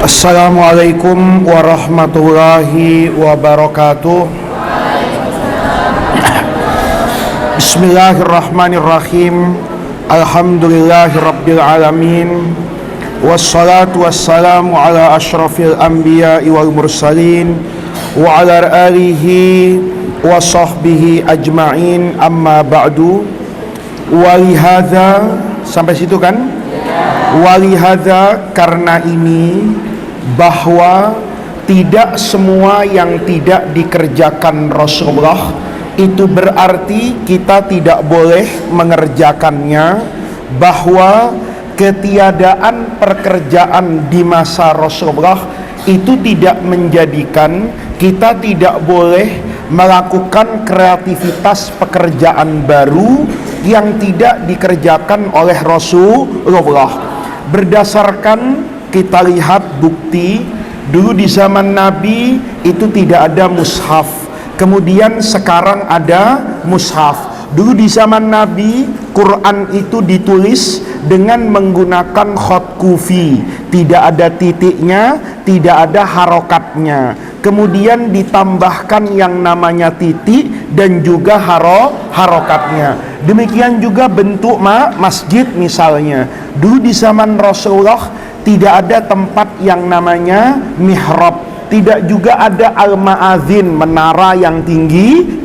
Assalamualaikum warahmatullahi wabarakatuh. Bismillahirrahmanirrahim. Alhamdulillahirabbil alamin. Wassalatu wassalamu ala asyrafil anbiya'i wal mursalin wa ala alihi wa sahbihi ajma'in, amma ba'du. Walihadza, sampai situ kan? Walihadza, karena ini, bahwa tidak semua yang tidak dikerjakan Rasulullah itu berarti kita tidak boleh mengerjakannya, bahwa ketiadaan pekerjaan di masa Rasulullah itu tidak menjadikan kita tidak boleh melakukan kreativitas pekerjaan baru yang tidak dikerjakan oleh Rasulullah. Berdasarkan kita lihat bukti, dulu di zaman Nabi itu tidak ada mushaf, kemudian sekarang ada mushaf. Dulu di zaman Nabi, Quran itu ditulis dengan menggunakan khat kufi, tidak ada titiknya, tidak ada harokatnya. Kemudian ditambahkan yang namanya titik dan juga harokatnya. Demikian juga bentuk masjid misalnya. Dulu di zaman Rasulullah tidak ada tempat yang namanya mihrab, tidak juga ada al-ma'adzin, menara yang tinggi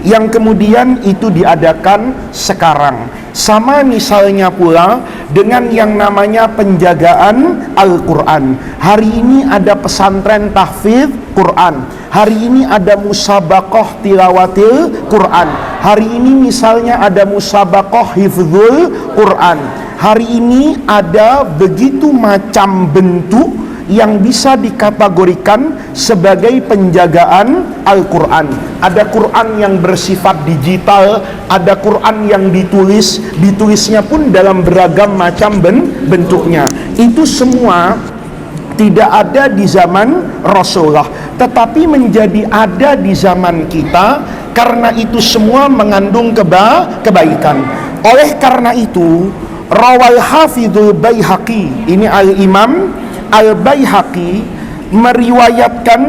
yang kemudian itu diadakan sekarang. Sama misalnya pula dengan yang namanya penjagaan Al-Quran. Hari ini ada pesantren tahfidz Quran, hari ini ada musabaqah tilawatil Quran, hari ini misalnya ada musabaqah hifdzul Quran. Hari ini ada begitu macam bentuk yang bisa dikategorikan sebagai penjagaan Al-Quran. Ada Quran yang bersifat digital, ada Quran yang ditulisnya pun dalam beragam macam bentuknya. Itu semua tidak ada di zaman Rasulullah, tetapi menjadi ada di zaman kita, karena itu semua mengandung kebaikan. Oleh karena itu, rawal hafidhul Baihaqi, ini al-Imam Al-Baihaqi meriwayatkan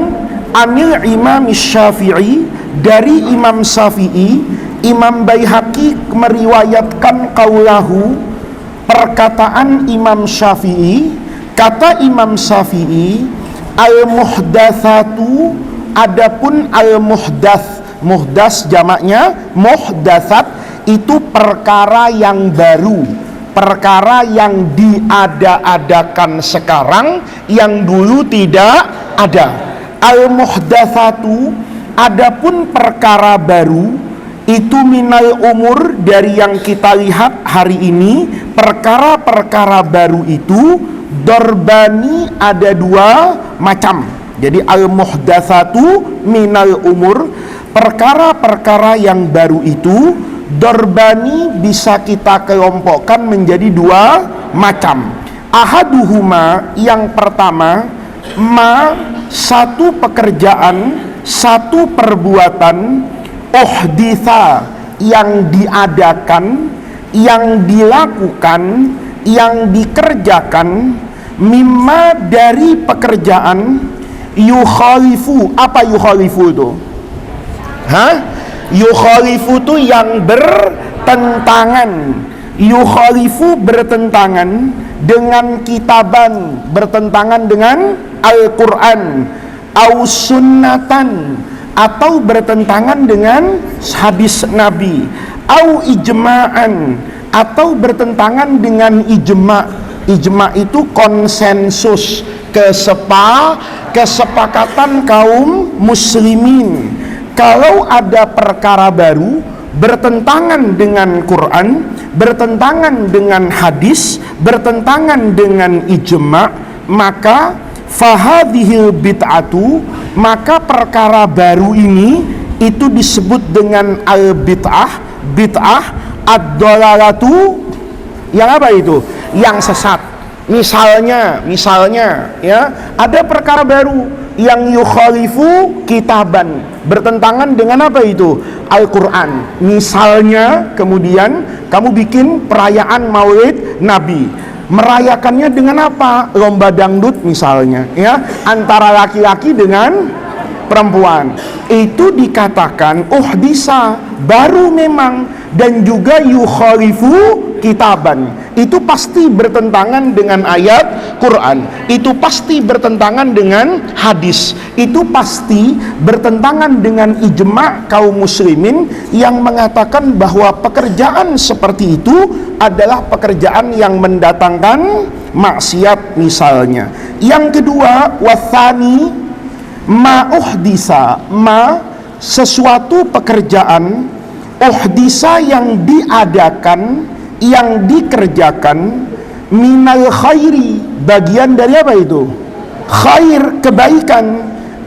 anil Imam Syafi'i, dari Imam Syafi'i. Imam Baihaqi meriwayatkan qaulahu, perkataan Imam Syafi'i. Kata Imam Syafi'i, al-muhdatsatu, adapun al-muhdats, muhdas jamaknya muhdatsat, itu perkara yang baru, perkara yang diada-adakan sekarang yang dulu tidak ada. Al-muhdatsatu, adapun perkara baru, itu minal umur, dari yang kita lihat hari ini. Perkara-perkara baru itu dorbani, ada dua macam. Jadi al-muhdatsatu minal umur, perkara-perkara yang baru itu dorbani bisa kita kelompokkan menjadi dua macam. Ahaduhuma, yang pertama, satu pekerjaan, satu perbuatan, uhditha, yang diadakan, yang dilakukan, yang dikerjakan, mimma, dari pekerjaan, yukhalifu. Apa yukhalifu itu? Yukhalifu itu yang bertentangan. Yukhalifu bertentangan dengan kitaban, bertentangan dengan Al-Quran, au sunnatan, atau bertentangan dengan hadis Nabi, au ijma'an, atau bertentangan dengan ijma'. Ijma' itu konsensus, kesepakatan kaum muslimin. Kalau ada perkara baru bertentangan dengan Quran, bertentangan dengan hadis, bertentangan dengan ijma', maka fahadhil bid'atu, maka perkara baru ini itu disebut dengan al-bid'ah. Bid'ah ad-dhalalatu, yang apa itu? Yang sesat. Misalnya ya, ada perkara baru yang yukhalifu kitaban, bertentangan dengan apa itu? Al-Quran. Misalnya kemudian kamu bikin perayaan Maulid Nabi, Merayakannya dengan apa? Lomba dangdut misalnya, ya, antara laki-laki dengan perempuan. Itu dikatakan uhdisa, baru memang, dan juga yukhalifu kitaban. Itu pasti bertentangan dengan ayat Quran. Itu pasti bertentangan dengan hadis. Itu pasti bertentangan dengan ijma' kaum muslimin yang mengatakan bahwa pekerjaan seperti itu adalah pekerjaan yang mendatangkan maksiat misalnya. Yang kedua, wathani ma uhdisa, ma sesuatu pekerjaan uhdisa yang diadakan, yang dikerjakan, minal khairi, bagian dari apa itu? Khair, kebaikan,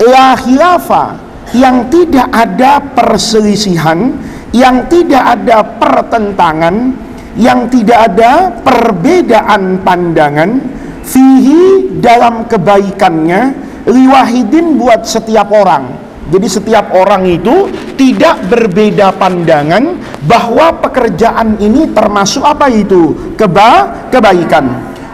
la khilafa, yang tidak ada perselisihan, yang tidak ada pertentangan, yang tidak ada perbedaan pandangan, fihi, dalam kebaikannya, liwahidin, buat setiap orang. Jadi setiap orang itu tidak berbeda pandangan bahwa pekerjaan ini termasuk apa itu? Kebaikan.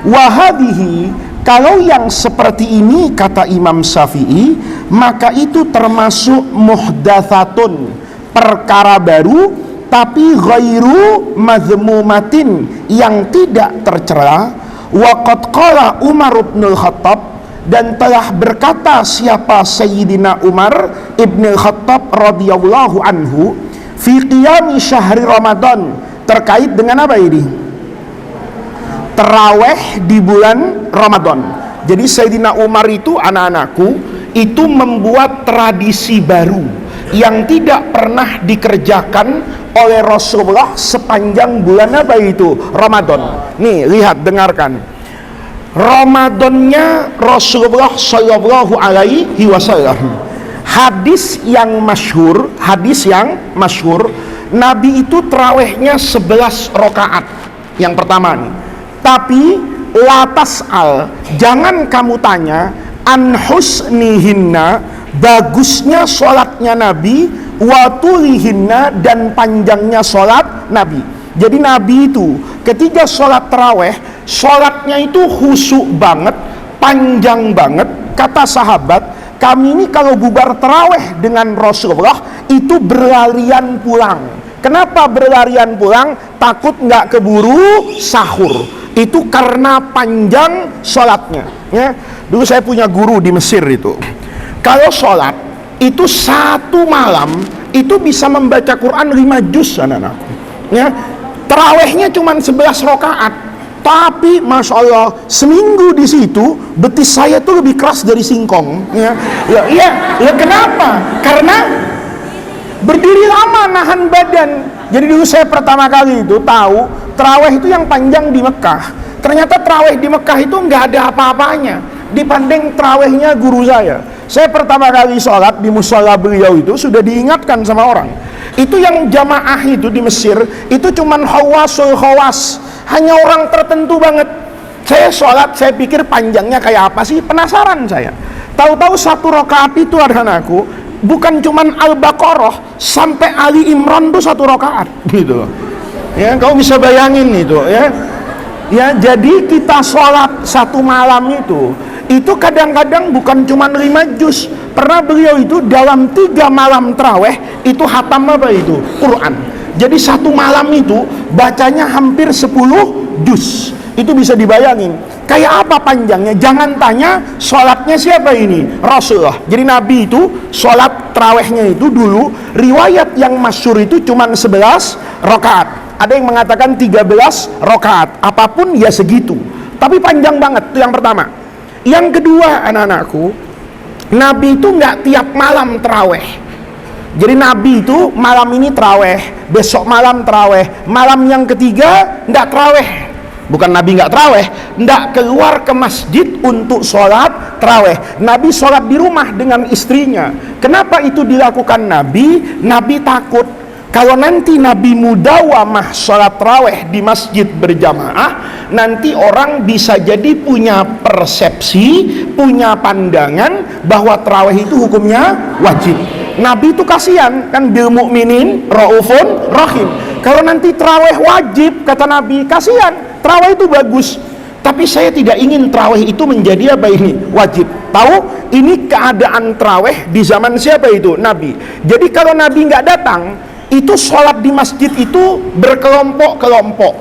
Wahadihi, kalau yang seperti ini kata Imam Syafi'i, maka itu termasuk muhdatsatun, perkara baru, tapi ghairu mazmumatin, yang tidak tercela. Wa qad qala Umar bin Khattab, dan telah berkata siapa Sayyidina Umar ibn Khattab radhiyallahu anhu, fi qiyami syahri Ramadan, terkait dengan apa ini? Taraweh di bulan Ramadan. Jadi Sayyidina Umar itu, anak-anakku, itu membuat tradisi baru yang tidak pernah dikerjakan oleh Rasulullah sepanjang bulan apa itu? Ramadan. Nih, lihat, dengarkan. Ramadannya Rasulullah Shallallahu Alaihi Wasallam. Hadis yang masyhur, Nabi itu terawihnya 11 rakaat. Yang pertama nih. Tapi latas jangan kamu tanya an husnihinna, bagusnya sholatnya Nabi, watulihinna, dan panjangnya sholat Nabi. Jadi Nabi itu ketika sholat taraweh, sholatnya itu khusyuk banget, panjang banget. Kata sahabat, kami ini kalau bubar taraweh dengan Rasulullah itu berlarian pulang. Kenapa berlarian pulang? Takut nggak keburu sahur. Itu karena panjang sholatnya, ya. Dulu saya punya guru di Mesir itu, kalau sholat itu satu malam itu bisa membaca Quran 5 juz, anak-anakku, ya. Tarawehnya cuma 11 rakaat, tapi masya Allah seminggu di situ betis saya tuh lebih keras dari singkong, ya. Kenapa? Karena berdiri lama nahan badan. Jadi dulu saya pertama kali itu tahu taraweh itu yang panjang di Mekah. Ternyata taraweh di Mekah itu nggak ada apa-apanya dibanding tarawehnya guru saya. Saya pertama kali sholat di musola beliau itu sudah diingatkan sama orang. Itu yang jamaah itu di Mesir itu cuman khawasul khawas, hanya orang tertentu banget. Saya sholat, saya pikir panjangnya kayak apa sih, penasaran saya. Tahu-tahu satu rakaat itu, anak-anakku, bukan cuman Al-Baqarah sampai Ali Imran tuh satu rakaat gitu loh. Ya, kau bisa bayangin itu, ya. Ya, jadi kita sholat satu malam itu kadang-kadang bukan cuma 5 juz. Pernah beliau itu dalam 3 malam taraweh itu hatam apa itu? Quran. Jadi satu malam itu bacanya hampir 10 juz. Itu bisa dibayangin. Kayak apa panjangnya? Jangan tanya sholatnya siapa ini? Rasulullah. Jadi Nabi itu sholat tarawehnya itu dulu, riwayat yang masyhur itu cuma 11 rakaat. Ada yang mengatakan 13 rakaat. Apapun ya segitu. Tapi panjang banget, itu yang pertama. Yang kedua, anak-anakku, Nabi itu nggak tiap malam taraweh. Jadi Nabi itu malam ini taraweh, besok malam taraweh, malam yang ketiga nggak taraweh. Bukan Nabi nggak taraweh, nggak keluar ke masjid untuk sholat taraweh. Nabi sholat di rumah dengan istrinya. Kenapa itu dilakukan Nabi? Nabi takut kalau nanti Nabi mudawamah sholat taraweh di masjid berjamaah, nanti orang bisa jadi punya persepsi, punya pandangan bahwa taraweh itu hukumnya wajib. Nabi itu kasihan, kan bil mukminin raufun rahim. Kalau nanti taraweh wajib, kata Nabi, kasihan. Taraweh itu bagus. Tapi saya tidak ingin tarawih itu menjadi apa ini? Wajib. Tahu? Ini keadaan tarawih di zaman siapa itu? Nabi. Jadi kalau Nabi nggak datang, itu sholat di masjid itu berkelompok-kelompok,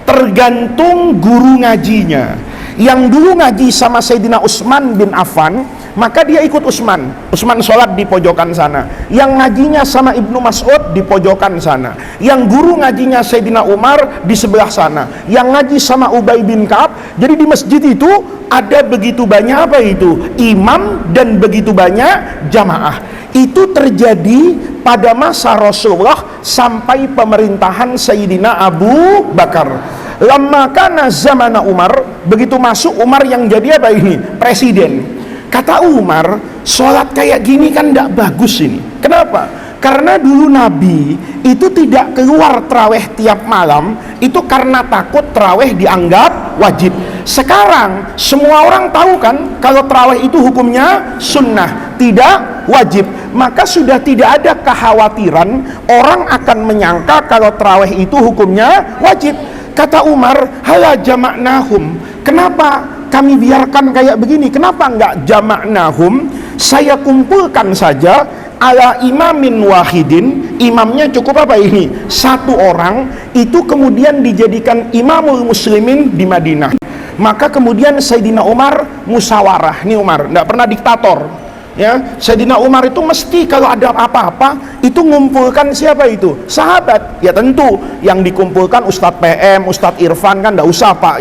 tergantung guru ngajinya. Yang dulu ngaji sama Sayyidina Utsman bin Affan, maka dia ikut Utsman sholat di pojokan sana. Yang ngajinya sama Ibnu Mas'ud di pojokan sana. Yang guru ngajinya Sayyidina Umar di sebelah sana. Yang ngaji sama Ubay bin Ka'ab. Jadi di masjid itu ada begitu banyak apa itu? Imam dan begitu banyak jamaah. Itu terjadi pada masa Rasulullah sampai pemerintahan Sayyidina Abu Bakar. Lama kana zamana Umar, begitu masuk Umar yang jadi apa ini? Presiden. Kata Umar, sholat kayak gini kan tidak bagus ini. Kenapa? Karena dulu Nabi itu tidak keluar tarawih tiap malam, itu karena takut tarawih dianggap wajib. Sekarang semua orang tahu kan kalau tarawih itu hukumnya sunnah, tidak wajib. Maka sudah tidak ada kekhawatiran orang akan menyangka kalau tarawih itu hukumnya wajib. Kata Umar, hala jamaknahum. Kenapa kami biarkan kayak begini? Kenapa enggak jamaknahum? Saya kumpulkan saja ala imamin wahidin. Imamnya cukup apa ini? Satu orang. Itu kemudian dijadikan imamul muslimin di Madinah. Maka kemudian Sayyidina Umar musyawarah. Ini Umar, enggak pernah diktator. Ya, Sayyidina Umar itu mesti kalau ada apa-apa itu ngumpulkan siapa itu? Sahabat. Ya tentu yang dikumpulkan Ustadz PM, Ustadz Irfan kan enggak usah Pak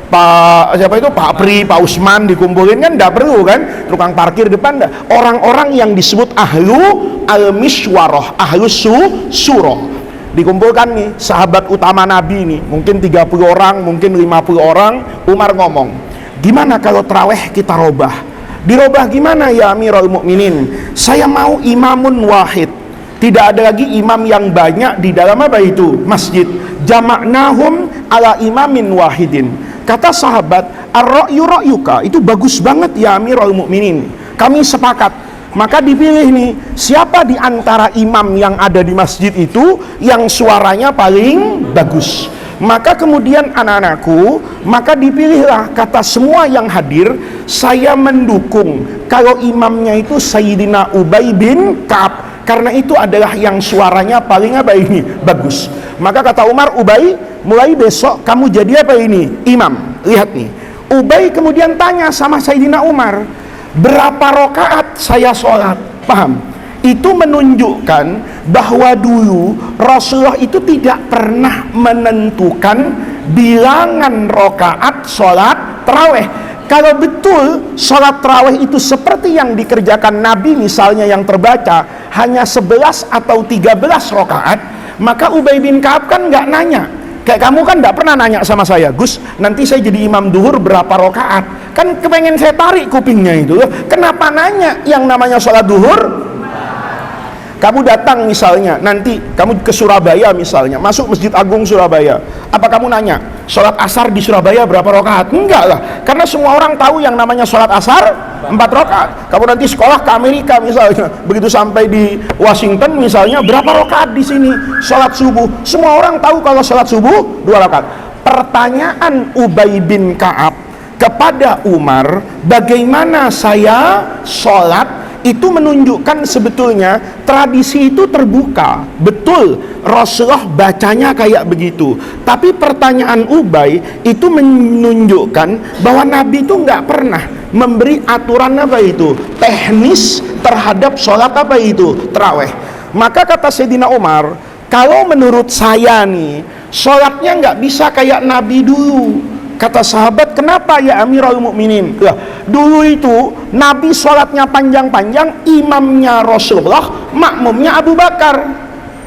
Pak Pri, Pak Usman dikumpulin kan enggak perlu kan? Tukang parkir depan enggak. Orang-orang yang disebut ahlu al-miswarah, ahlu surah. Dikumpulkan nih sahabat utama Nabi nih, mungkin 30 orang, mungkin 50 orang. Umar ngomong, "Gimana kalau tarawih kita robah?" Dirubah gimana ya Amirul Mukminin? Saya mau imamun wahid. Tidak ada lagi imam yang banyak di dalam apa itu? Masjid. Jamaknahum ala imamin wahidin. Kata sahabat, ar-ra'yu ra'yuka. Itu bagus banget ya Amirul Mukminin. Kami sepakat. Maka dipilih nih, siapa di antara imam yang ada di masjid itu yang suaranya paling bagus. Maka kemudian anak-anakku, maka dipilihlah, kata semua yang hadir, saya mendukung kalau imamnya itu Sayyidina Ubay bin Ka'ab, karena itu adalah yang suaranya paling apa ini? Bagus. Maka kata Umar, Ubay, mulai besok kamu jadi apa ini? Imam. Lihat nih, Ubay kemudian tanya sama Sayyidina Umar, berapa rakaat saya sholat? Paham? Itu menunjukkan bahwa dulu Rasulullah itu tidak pernah menentukan bilangan rakaat sholat tarawih. Kalau betul sholat tarawih itu seperti yang dikerjakan Nabi misalnya yang terbaca hanya 11 atau 13 rakaat, maka Ubay bin Ka'ab kan nggak nanya. Kayak kamu kan nggak pernah nanya sama saya, Gus, nanti saya jadi imam duhur berapa rakaat? Kan kepengen saya tarik kupingnya itu. Kenapa nanya yang namanya sholat duhur? Kamu datang misalnya, nanti kamu ke Surabaya misalnya, masuk Masjid Agung Surabaya. Apa kamu nanya, sholat asar di Surabaya berapa rakaat? Enggak lah, karena semua orang tahu yang namanya sholat asar 4 rakaat. Kamu nanti sekolah ke Amerika misalnya, begitu sampai di Washington misalnya, berapa rakaat di sini sholat subuh? Semua orang tahu kalau sholat subuh 2 rakaat. Pertanyaan Ubay bin Ka'ab kepada Umar, bagaimana saya sholat? Itu menunjukkan sebetulnya tradisi itu terbuka. Betul, Rasulullah bacanya kayak begitu. Tapi pertanyaan Ubay itu menunjukkan bahwa Nabi itu nggak pernah memberi aturan apa itu? Teknis terhadap sholat apa itu? Tarawih. Maka kata Sayyidina Umar, kalau menurut saya nih, sholatnya nggak bisa kayak Nabi dulu. Kata sahabat, kenapa ya Amirul Mukminin? Dulu itu Nabi sholatnya panjang-panjang, imamnya Rasulullah, makmumnya Abu Bakar.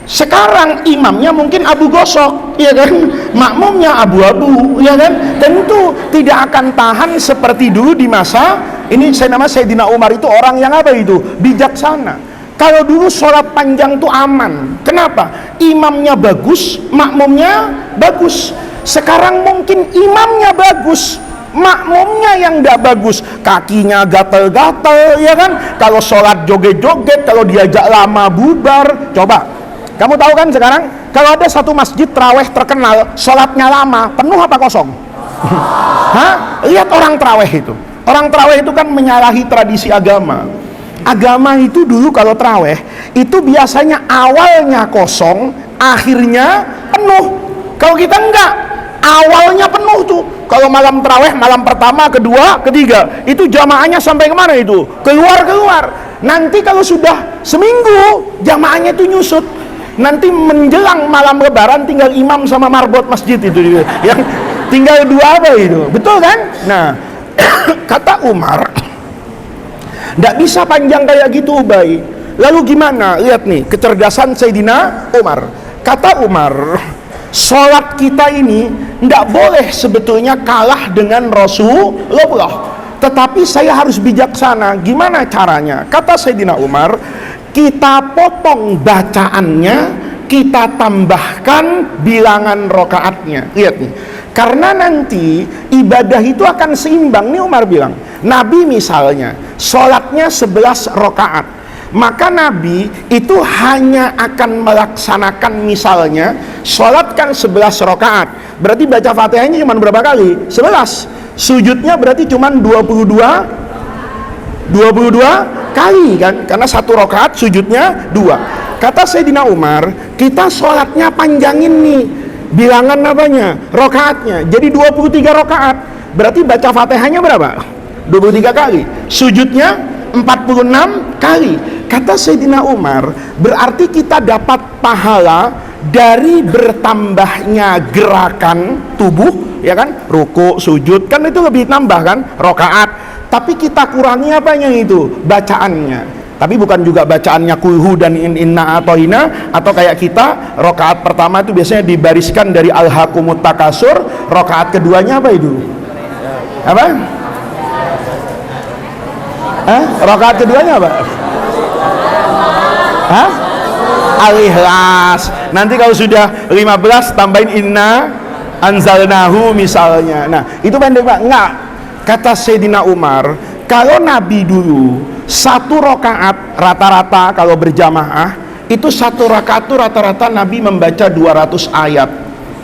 Sekarang imamnya mungkin Abu Gosok, ya kan? Makmumnya Abu-abu, ya kan? Tentu tidak akan tahan seperti dulu di masa ini. Saya nama Sayyidina Umar itu orang yang apa itu? Bijaksana. Kalau dulu sholat panjang itu aman. Kenapa? Imamnya bagus, makmumnya bagus. Sekarang mungkin imamnya bagus, makmumnya yang tidak bagus, kakinya gatel-gatel, ya kan? Kalau sholat joget-joget, kalau diajak lama bubar. Coba, kamu tahu kan sekarang, kalau ada satu masjid tarawih terkenal, sholatnya lama, penuh apa kosong? Hah? Lihat orang taraweh itu. Orang taraweh itu kan menyalahi tradisi agama. Agama itu dulu kalau taraweh itu biasanya awalnya kosong, akhirnya penuh. Kalau kita enggak, awalnya penuh tuh. Kalau malam taraweh, malam pertama, kedua, ketiga, itu jamaahnya sampai kemana itu? Keluar. Nanti kalau sudah seminggu, jamaahnya itu nyusut. Nanti menjelang malam lebaran tinggal imam sama marbot masjid itu yang tinggal dua apa itu, betul kan? Nah, kata Umar, tidak bisa panjang kayak gitu Ubay. Lalu gimana? Lihat nih kecerdasan Sayyidina Umar. Kata Umar, sholat kita ini tidak boleh sebetulnya kalah dengan Rasulullah, tetapi saya harus bijaksana. Gimana caranya? Kata Sayyidina Umar, kita potong bacaannya, kita tambahkan bilangan rokaatnya. Lihat nih, karena nanti ibadah itu akan seimbang. Nih Umar bilang, Nabi misalnya sholatnya 11 rokaat, maka Nabi itu hanya akan melaksanakan misalnya sholatkan 11 rokaat, berarti baca Fatihahnya cuma berapa kali? 11. Sujudnya berarti cuma 22 kali kan, karena satu rokaat sujudnya 2. Kata Sayyidina Umar, kita sholatnya panjangin nih bilangan apanya? Rokaatnya. Jadi 23 rokaat, berarti baca Fatihahnya berapa? 23 kali. Sujudnya 46 kali. Kata Sayyidina Umar, berarti kita dapat pahala dari bertambahnya gerakan tubuh, ya kan? Ruku, sujud, kan itu lebih nambah kan? Rokaat. Tapi kita kurangi apanya itu? Bacaannya. Tapi bukan juga bacaannya kulhu dan inna atoina, atau kayak kita rokaat pertama itu biasanya dibariskan dari alhaqumut takasur, rokaat keduanya apa itu? Apa? Rokaat keduanya apa? Hah? Al-Ikhlas. Nanti kalau sudah 15 tambahin inna anzalnahu misalnya. Nah, itu pendek Pak. Enggak. Kata Sayyidina Umar, kalau Nabi dulu satu rakaat rata-rata kalau berjamaah itu satu rakaat itu rata-rata Nabi membaca 200 ayat,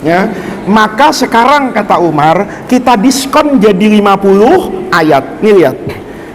ya. Maka sekarang kata Umar kita diskon jadi 50 ayat. Nih lihat.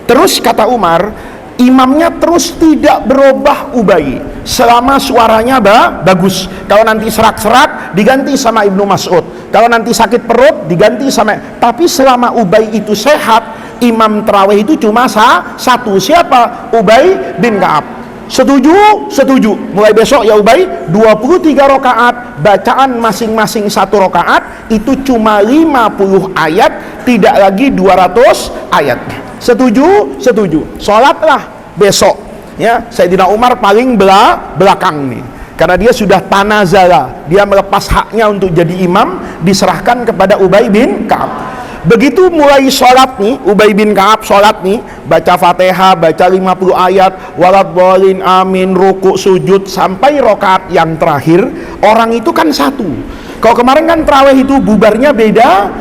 Terus kata Umar, imamnya terus tidak berubah Ubay selama suaranya bagus. Kalau nanti serak-serak diganti sama Ibnu Mas'ud, kalau nanti sakit perut diganti sama, tapi selama Ubay itu sehat, imam tarawih itu cuma satu. Siapa? Ubay bin Ka'ab. Setuju? Setuju. Mulai besok ya Ubay, 23 rakaat, bacaan masing-masing satu rakaat itu cuma 50 ayat, tidak lagi 200 ayat. Setuju? Setuju. Sholatlah besok. Ya, Sayyidina Umar paling belakang nih. Karena dia sudah tanazala, dia melepas haknya untuk jadi imam, diserahkan kepada Ubay bin Ka'ab. Begitu mulai sholat nih, Ubay bin Ka'ab sholat nih, baca Fatihah, baca 50 ayat, waladhdallin, amin, ruku, sujud, sampai rokaat yang terakhir, orang itu kan satu. Kalau kemarin kan tarawih itu bubarnya beda.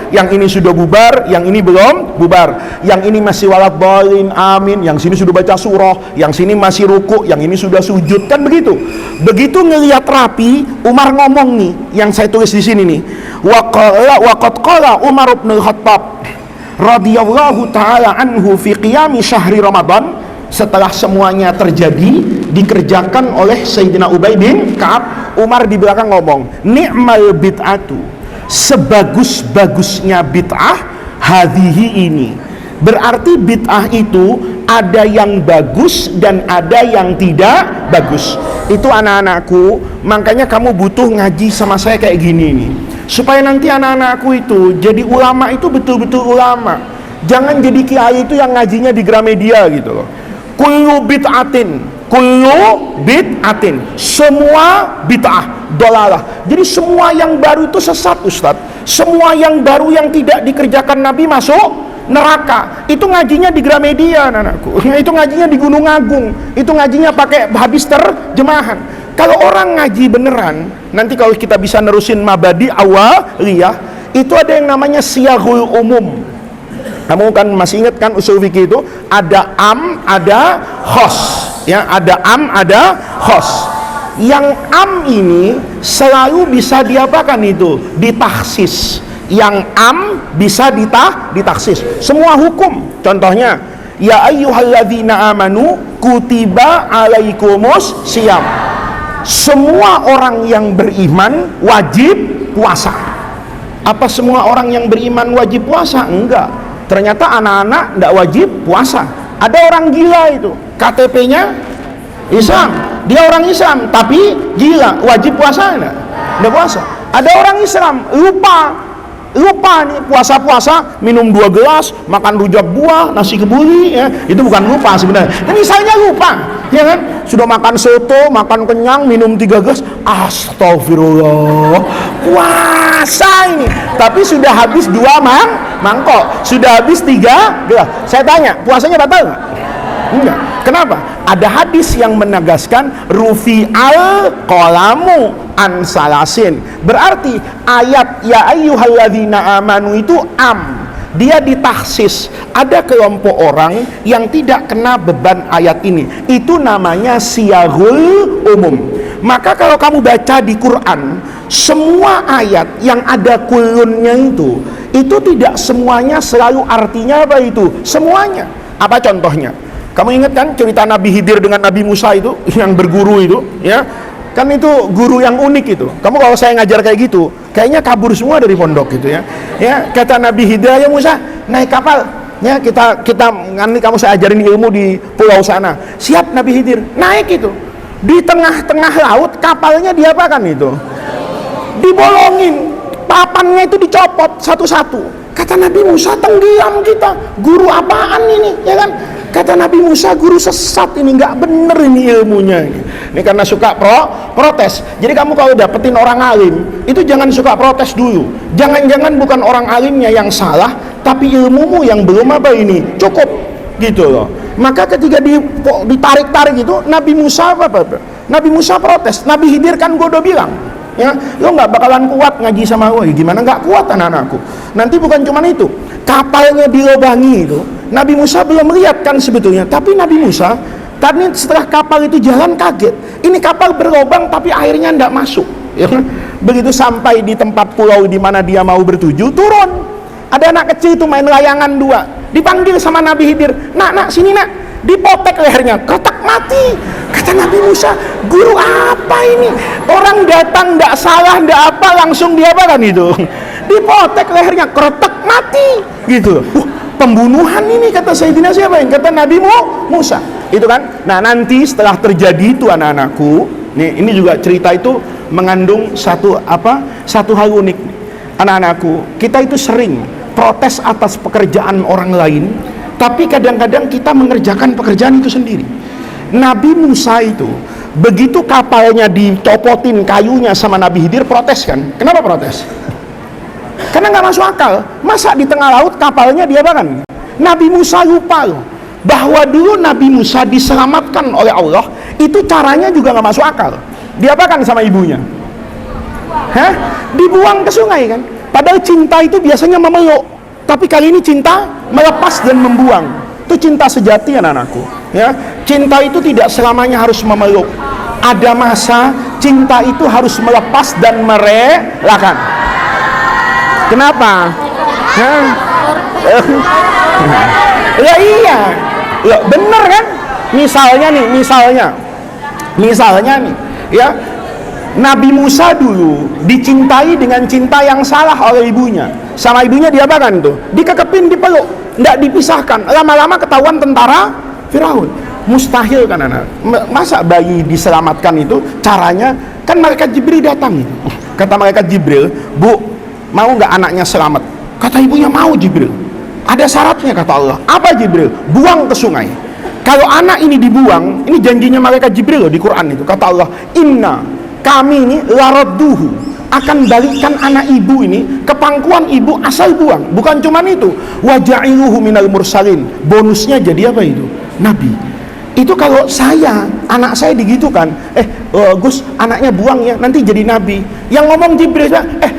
Yang ini sudah bubar, yang ini belum bubar. Yang ini masih waladhdallin, amin, yang sini sudah baca surah, yang sini masih ruku, yang ini sudah sujud, kan begitu. Begitu ngelihat rapi, Umar ngomong nih, yang saya tulis di sini nih. Waqad qala Umar bin Khattab radhiyallahu taala anhu fi qiyam syahri Ramadan, setelah semuanya terjadi dikerjakan oleh Sayyidina Ubay bin Ka'ab, Umar di belakang ngomong, ni'mal bid'atu, sebagus-bagusnya bid'ah hadhihi ini. Berarti bid'ah itu ada yang bagus dan ada yang tidak bagus. Itu anak-anakku, makanya kamu butuh ngaji sama saya kayak gini nih, supaya nanti anak-anakku itu jadi ulama itu betul-betul ulama. Jangan jadi kiai itu yang ngajinya di Gramedia gitu loh. Kullu bid'atin, semua bid'ah dolalah. Jadi semua yang baru itu sesat Ustaz. Semua yang baru yang tidak dikerjakan Nabi masuk neraka. Itu ngajinya di Gramedia anakku. Itu ngajinya di Gunung Agung. Itu ngajinya pakai habis terjemahan. Kalau orang ngaji beneran, nanti kalau kita bisa nerusin mabadi awaliyah, itu ada yang namanya siyaghul umum. Kamu kan masih ingat kan usul fikih itu ada am, ada khos, ya, ada am, ada khos. Yang am ini selalu bisa diapakan itu? Ditahsis. Yang bisa ditaksis. Semua hukum. Contohnya, ya ayyuhalladzina amanu kutiba alaikumus syiyam. Semua orang yang beriman wajib puasa. Apa semua orang yang beriman wajib puasa? Enggak. Ternyata anak-anak enggak wajib puasa. Ada orang gila itu, KTP-nya Islam, dia orang Islam tapi gila, wajib puasa enggak? Enggak puasa. Ada orang Islam lupa nih puasa minum 2 gelas, makan rujak buah, nasi kebuli, ya itu bukan lupa sebenarnya. Ini misalnya lupa, ya kan? Sudah makan soto, makan kenyang, minum 3 gelas, astagfirullah, puasa ini. Tapi sudah habis 2 mangkok, sudah habis 3 gelas. Saya tanya, puasanya batal nggak? Enggak. Kenapa? Ada hadis yang menegaskan rufi al qalamu an salasin. Berarti ayat ya ayyuhalladzina amanu itu dia ditahsis. Ada kelompok orang yang tidak kena beban ayat ini. Itu namanya siyagul umum. Maka kalau kamu baca di Quran, semua ayat yang ada kulunnya itu tidak semuanya selalu artinya apa itu? Semuanya. Apa contohnya? Kamu ingat kan cerita Nabi Khidir dengan Nabi Musa itu yang berguru itu, ya? Kan itu guru yang unik itu. Kamu kalau saya ngajar kayak gitu, kayaknya kabur semua dari pondok gitu ya. Ya, kata Nabi Khidir, "Ya Musa, naik kapal. Ya, kita nanti kamu saya ajarin ilmu di pulau sana." Siap Nabi Khidir, naik itu. Di tengah-tengah laut kapalnya diapakan itu? Dibolongin. Papannya itu dicopot satu-satu. Kata Nabi Musa, tenggelam kita. Guru apaan ini, ya kan? Kata Nabi Musa, guru sesat ini, nggak bener ini ilmunya ini karena suka protes. Jadi kamu kalau dapetin orang alim itu jangan suka protes dulu. Jangan-jangan bukan orang alimnya yang salah, tapi ilmumu yang belum cukup gitu loh. Maka ketika ditarik-tarik itu Nabi Musa Nabi Musa protes. Nabi Khidir kan gue udah bilang, ya lo nggak bakalan kuat ngaji sama gue. Gimana nggak kuat anak-anakku? Nanti bukan cuma itu, kapalnya dilobangi itu. Nabi Musa belum melihat kan sebetulnya, tapi Nabi Musa tadi setelah kapal itu jalan kaget. Ini kapal berlobang tapi airnya tidak masuk. Ya. Begitu sampai di tempat pulau di mana dia mau bertuju, turun. Ada anak kecil itu main layangan 2. Dipanggil sama Nabi Khidir, nak sini nak. Dipotek lehernya, ketak mati. Kata Nabi Musa, guru apa ini? Orang datang tidak salah, tidak apa, langsung diapakan itu? Dipotek lehernya, keretak mati. Gitu. Pembunuhan ini kata Sayyidina siapa yang kata Nabi Musa itu kan. Nah nanti setelah terjadi itu anak-anakku, nih ini juga cerita itu mengandung satu hal unik. Anak-anakku, kita itu sering protes atas pekerjaan orang lain, tapi kadang-kadang kita mengerjakan pekerjaan itu sendiri. Nabi Musa itu begitu kapalnya dicopotin kayunya sama Nabi Khidir, protes kan. Kenapa protes? Karena nggak masuk akal. Masa di tengah laut kapalnya diapakan? Nabi Musa lupa loh bahwa dulu Nabi Musa diselamatkan oleh Allah, itu caranya juga nggak masuk akal. Diapakan sama ibunya? Dibuang ke sungai kan? Padahal cinta itu biasanya memeluk, tapi kali ini cinta melepas dan membuang. Itu cinta sejati anak-anakku. Ya, cinta itu tidak selamanya harus memeluk. Ada masa cinta itu harus melepas dan merelakan. Kenapa? Ya iya, ya bener kan? Misalnya nih, ya Nabi Musa dulu dicintai dengan cinta yang salah oleh ibunya. Sama ibunya diapakan tuh? Dikekepin, dipeluk, nggak dipisahkan. Lama-lama ketahuan tentara Firaun. Mustahil kan anak? Masa bayi diselamatkan itu caranya? Kan malaikat Jibril datang itu. Kata malaikat Jibril, "Bu, mau nggak anaknya selamat?" Kata ibunya, "Mau Jibril." Ada syaratnya kata Allah. Apa Jibril? Buang ke sungai. Kalau anak ini dibuang, ini janjinya malaikat Jibril loh di Quran itu. Kata Allah, "Inna, kami ini laradduhu, akan balikkan anak ibu ini ke pangkuan ibu asal buang." Bukan cuman itu, waja'iluhu minal mursalin. Bonusnya jadi apa itu? Nabi. Itu kalau anak saya digitukan, Gus, anaknya buang ya, nanti jadi nabi. Yang ngomong Jibril,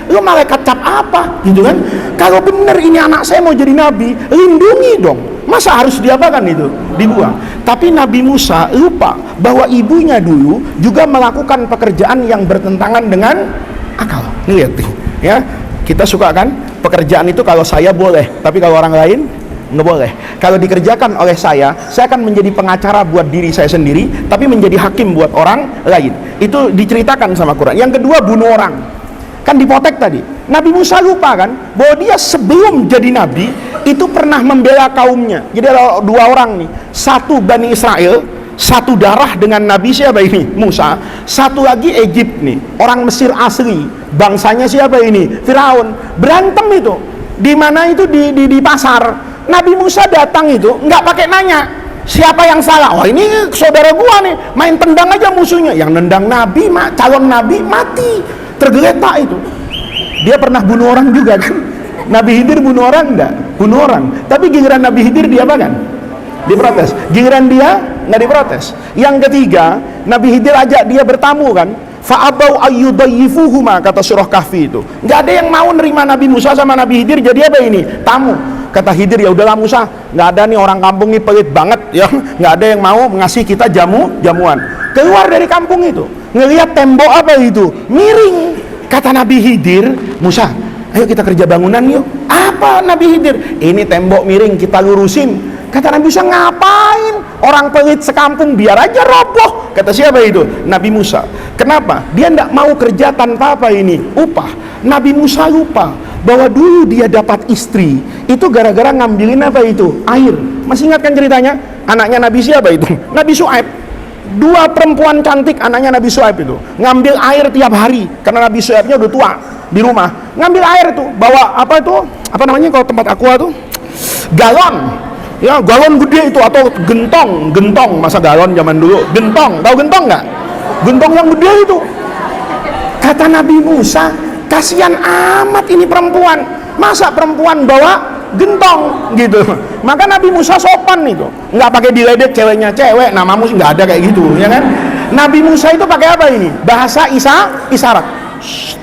lu malaikat cap apa? Gitu kan? Kalau bener ini anak saya mau jadi nabi, lindungi dong. Masa harus diapakan itu? Dibuang. Tapi Nabi Musa lupa bahwa ibunya dulu juga melakukan pekerjaan yang bertentangan dengan akal. Lihat nih, ya. Kita suka kan pekerjaan itu kalau saya boleh, tapi kalau orang lain nggak boleh. Kalau dikerjakan oleh saya akan menjadi pengacara buat diri saya sendiri, tapi menjadi hakim buat orang lain. Itu diceritakan sama Quran. Yang kedua, bunuh orang. Kan dipotek tadi. Nabi Musa lupa kan bahwa dia sebelum jadi nabi itu pernah membela kaumnya. Jadi ada dua orang nih, satu Bani Israel, satu darah dengan Nabi siapa ini? Musa. Satu lagi Egypt nih, orang Mesir asli. Bangsanya siapa ini? Firaun. Berantem itu. Di mana itu di pasar. Nabi Musa datang itu nggak pakai nanya siapa yang salah. Oh ini saudara gua nih, main tendang aja musuhnya. Yang nendang Nabi, calon Nabi mati, tergeletak itu. Dia pernah bunuh orang juga kan? Nabi Khidir bunuh orang enggak? Bunuh orang. Tapi giliran Nabi Khidir dia apa kan? Diprotes. Giliran dia nggak diprotes. Yang ketiga, Nabi Khidir ajak dia bertamu kan? Fa'abau ayyudayyifuhuma, kata surah Kahfi itu. Nggak ada yang mau nerima Nabi Musa sama Nabi Khidir, jadi apa ini? Tamu. Kata Khidir, ya udahlah Musa, nggak ada nih orang kampung ini pelit banget ya, nggak ada yang mau ngasih kita jamuan. Keluar dari kampung itu, ngelihat tembok apa itu miring. Kata Nabi Khidir, Musa, ayo kita kerja bangunan yuk. Apa Nabi Khidir? Ini tembok miring, kita lurusin. Kata Nabi Musa, ngapain? Orang pelit sekampung, biar aja roboh. Kata siapa itu? Nabi Musa. Kenapa? Dia tidak mau kerja tanpa apa ini? Upah. Nabi Musa lupa bahwa dulu dia dapat istri itu gara-gara ngambilin apa itu? Air. Masih ingat kan ceritanya? Anaknya Nabi siapa itu? Nabi Syuaib. Dua perempuan cantik anaknya Nabi Syuaib itu ngambil air tiap hari karena Nabi Syuaibnya udah tua di rumah. Ngambil air tuh, bawa apa itu? Apa namanya kalau tempat aqua tuh? Galon. Ya, galon gede itu atau gentong masa galon zaman dulu. Gentong, tahu gentong nggak? Gentong yang gede itu. Kata Nabi Musa, kasihan amat ini perempuan. Masa perempuan bawa gentong gitu. Maka Nabi Musa sopan itu, nggak pakai diledek ceweknya cewek, namamu nggak ada kayak gitu, ya kan? Nabi Musa itu pakai apa ini? Bahasa isyarat. Shh.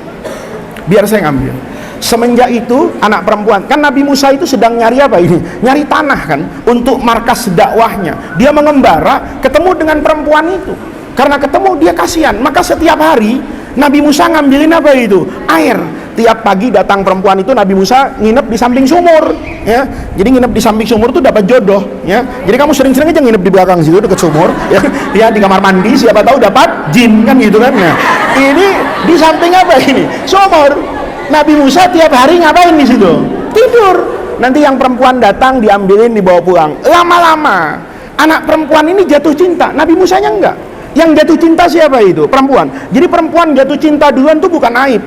Biar saya ngambil. Semenjak itu anak perempuan, kan Nabi Musa itu sedang nyari apa ini? Nyari tanah kan untuk markas dakwahnya. Dia mengembara, ketemu dengan perempuan itu. Karena ketemu dia kasihan, maka setiap hari Nabi Musa ngambilin apa itu? Air. Tiap pagi datang perempuan itu, Nabi Musa nginep di samping sumur, ya. Jadi nginep di samping sumur tuh dapat jodoh, ya. Jadi kamu sering-sering aja nginep di belakang situ dekat sumur, ya. Ya di kamar mandi, siapa tahu dapat jin kan gitu kan. Nah, ini di samping apa ini? Sumur. Nabi Musa tiap hari ngapain di situ? Tidur. Nanti yang perempuan datang diambilin dibawa pulang. Lama-lama anak perempuan ini jatuh cinta. Nabi Musanya enggak. Yang jatuh cinta siapa itu? Perempuan. Jadi perempuan jatuh cinta duluan tuh bukan aib.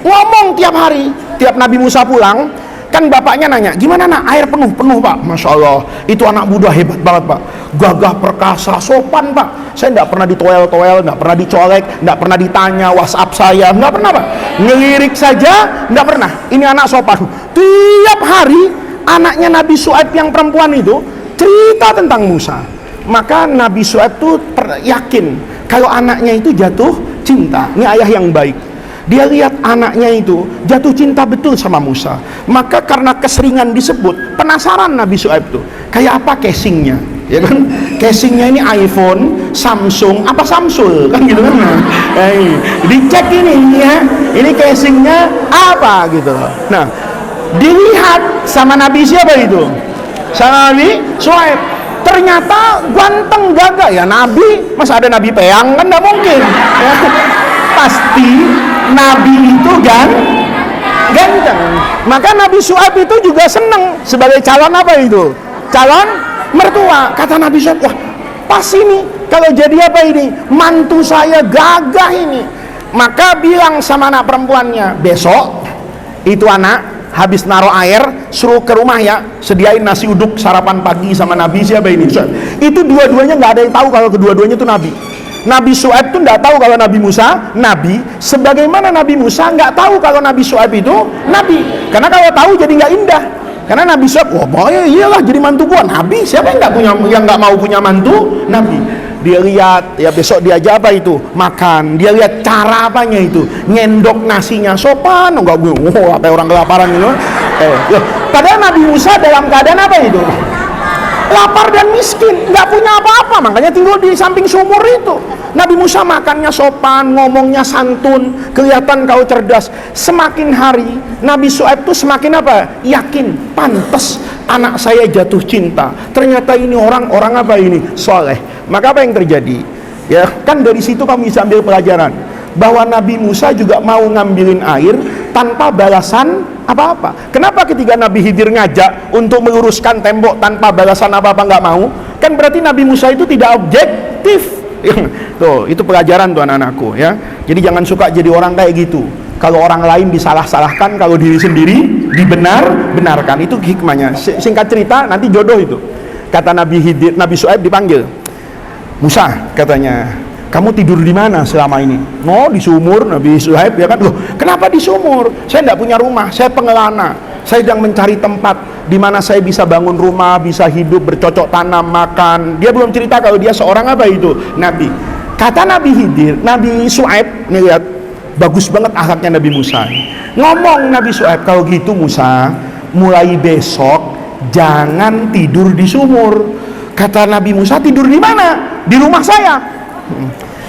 Ngomong tiap hari. Tiap Nabi Musa pulang, kan bapaknya nanya, gimana nak? Air penuh Pak. Masya Allah, itu anak muda hebat banget Pak. Gagah perkasa, sopan Pak. Saya tidak pernah ditoel-toel, tidak pernah dicolek, tidak pernah ditanya WhatsApp saya, tidak pernah Pak. Ngelirik saja, tidak pernah. Ini anak sopan. Tiap hari anaknya Nabi Syuaib yang perempuan itu cerita tentang Musa. Maka Nabi Syuaib itu yakin kalau anaknya itu jatuh cinta. Ini ayah yang baik. Dia lihat anaknya itu jatuh cinta betul sama Musa. Maka karena keseringan disebut, penasaran Nabi Syuaib tuh, kayak apa casingnya, ya kan? Casingnya ini iPhone, Samsung, apa Samsul, kan gitu kan? Dicek ini ya, ini casingnya apa gitu. Nah, dilihat sama Nabi siapa itu? Sama Nabi Syuaib. Ternyata ganteng gagah ya Nabi. Masa ada Nabi peang kan? Nggak mungkin. Ya. Pasti Nabi itu ganteng. Maka Nabi Syuaib itu juga seneng sebagai calon apa itu? Calon mertua. Kata Nabi Syuaib, wah pas ini kalau jadi apa ini? Mantu saya gagah ini. Maka bilang sama anak perempuannya, besok itu anak habis naruh air, suruh ke rumah ya, sediain nasi uduk sarapan pagi sama Nabi siapa ini? Itu dua-duanya nggak ada yang tahu kalau kedua-duanya itu Nabi. Nabi Syuaib itu nggak tahu kalau Nabi Musa Nabi, sebagaimana Nabi Musa nggak tahu kalau Nabi Syuaib itu Nabi. Karena kalau tahu jadi nggak indah. Karena Nabi Syuaib, wah boy, iyalah jadi mantu gua Nabi. Siapa yang nggak mau punya mantu Nabi? Dia lihat ya besok dia aja apa itu makan. Dia lihat cara apanya itu nyendok nasinya sopan, nggak apa orang kelaparan gitu. Padahal Nabi Musa dalam keadaan apa itu? lapar dan miskin, nggak punya apa-apa, makanya tinggal di samping sumur itu. Nabi Musa makannya sopan, ngomongnya santun, kelihatan kau cerdas. Semakin hari Nabi Syuaib tuh semakin apa? Yakin, pantas anak saya jatuh cinta. Ternyata ini orang apa ini? Soleh. Maka apa yang terjadi? Ya kan dari situ kami bisa ambil pelajaran bahwa Nabi Musa juga mau ngambilin air tanpa balasan apa-apa. Kenapa ketika Nabi Khidir ngajak untuk meluruskan tembok tanpa balasan apa-apa nggak mau? Kan berarti Nabi Musa itu tidak objektif. Tuh, itu pelajaran tuh anak-anakku ya. Jadi jangan suka jadi orang kayak gitu. Kalau orang lain disalah-salahkan, kalau diri sendiri dibenarkan. Itu hikmahnya. Singkat cerita, nanti jodoh itu. Kata Nabi Khidir, Nabi Syuaib dipanggil. Musa, katanya, kamu tidur di mana selama ini? Oh, di sumur. Nabi Syuaib ya kan, loh, kenapa di sumur? Saya tidak punya rumah, saya pengelana. Saya sedang mencari tempat di mana saya bisa bangun rumah, bisa hidup, bercocok tanam, makan. Dia belum cerita kalau dia seorang apa itu? Nabi. Kata Nabi Khidir, Nabi Syuaib, nih lihat, bagus banget akhlaknya Nabi Musa. Ngomong Nabi Syuaib, kalau gitu Musa, mulai besok jangan tidur di sumur. Kata Nabi Musa, tidur di mana? Di rumah saya.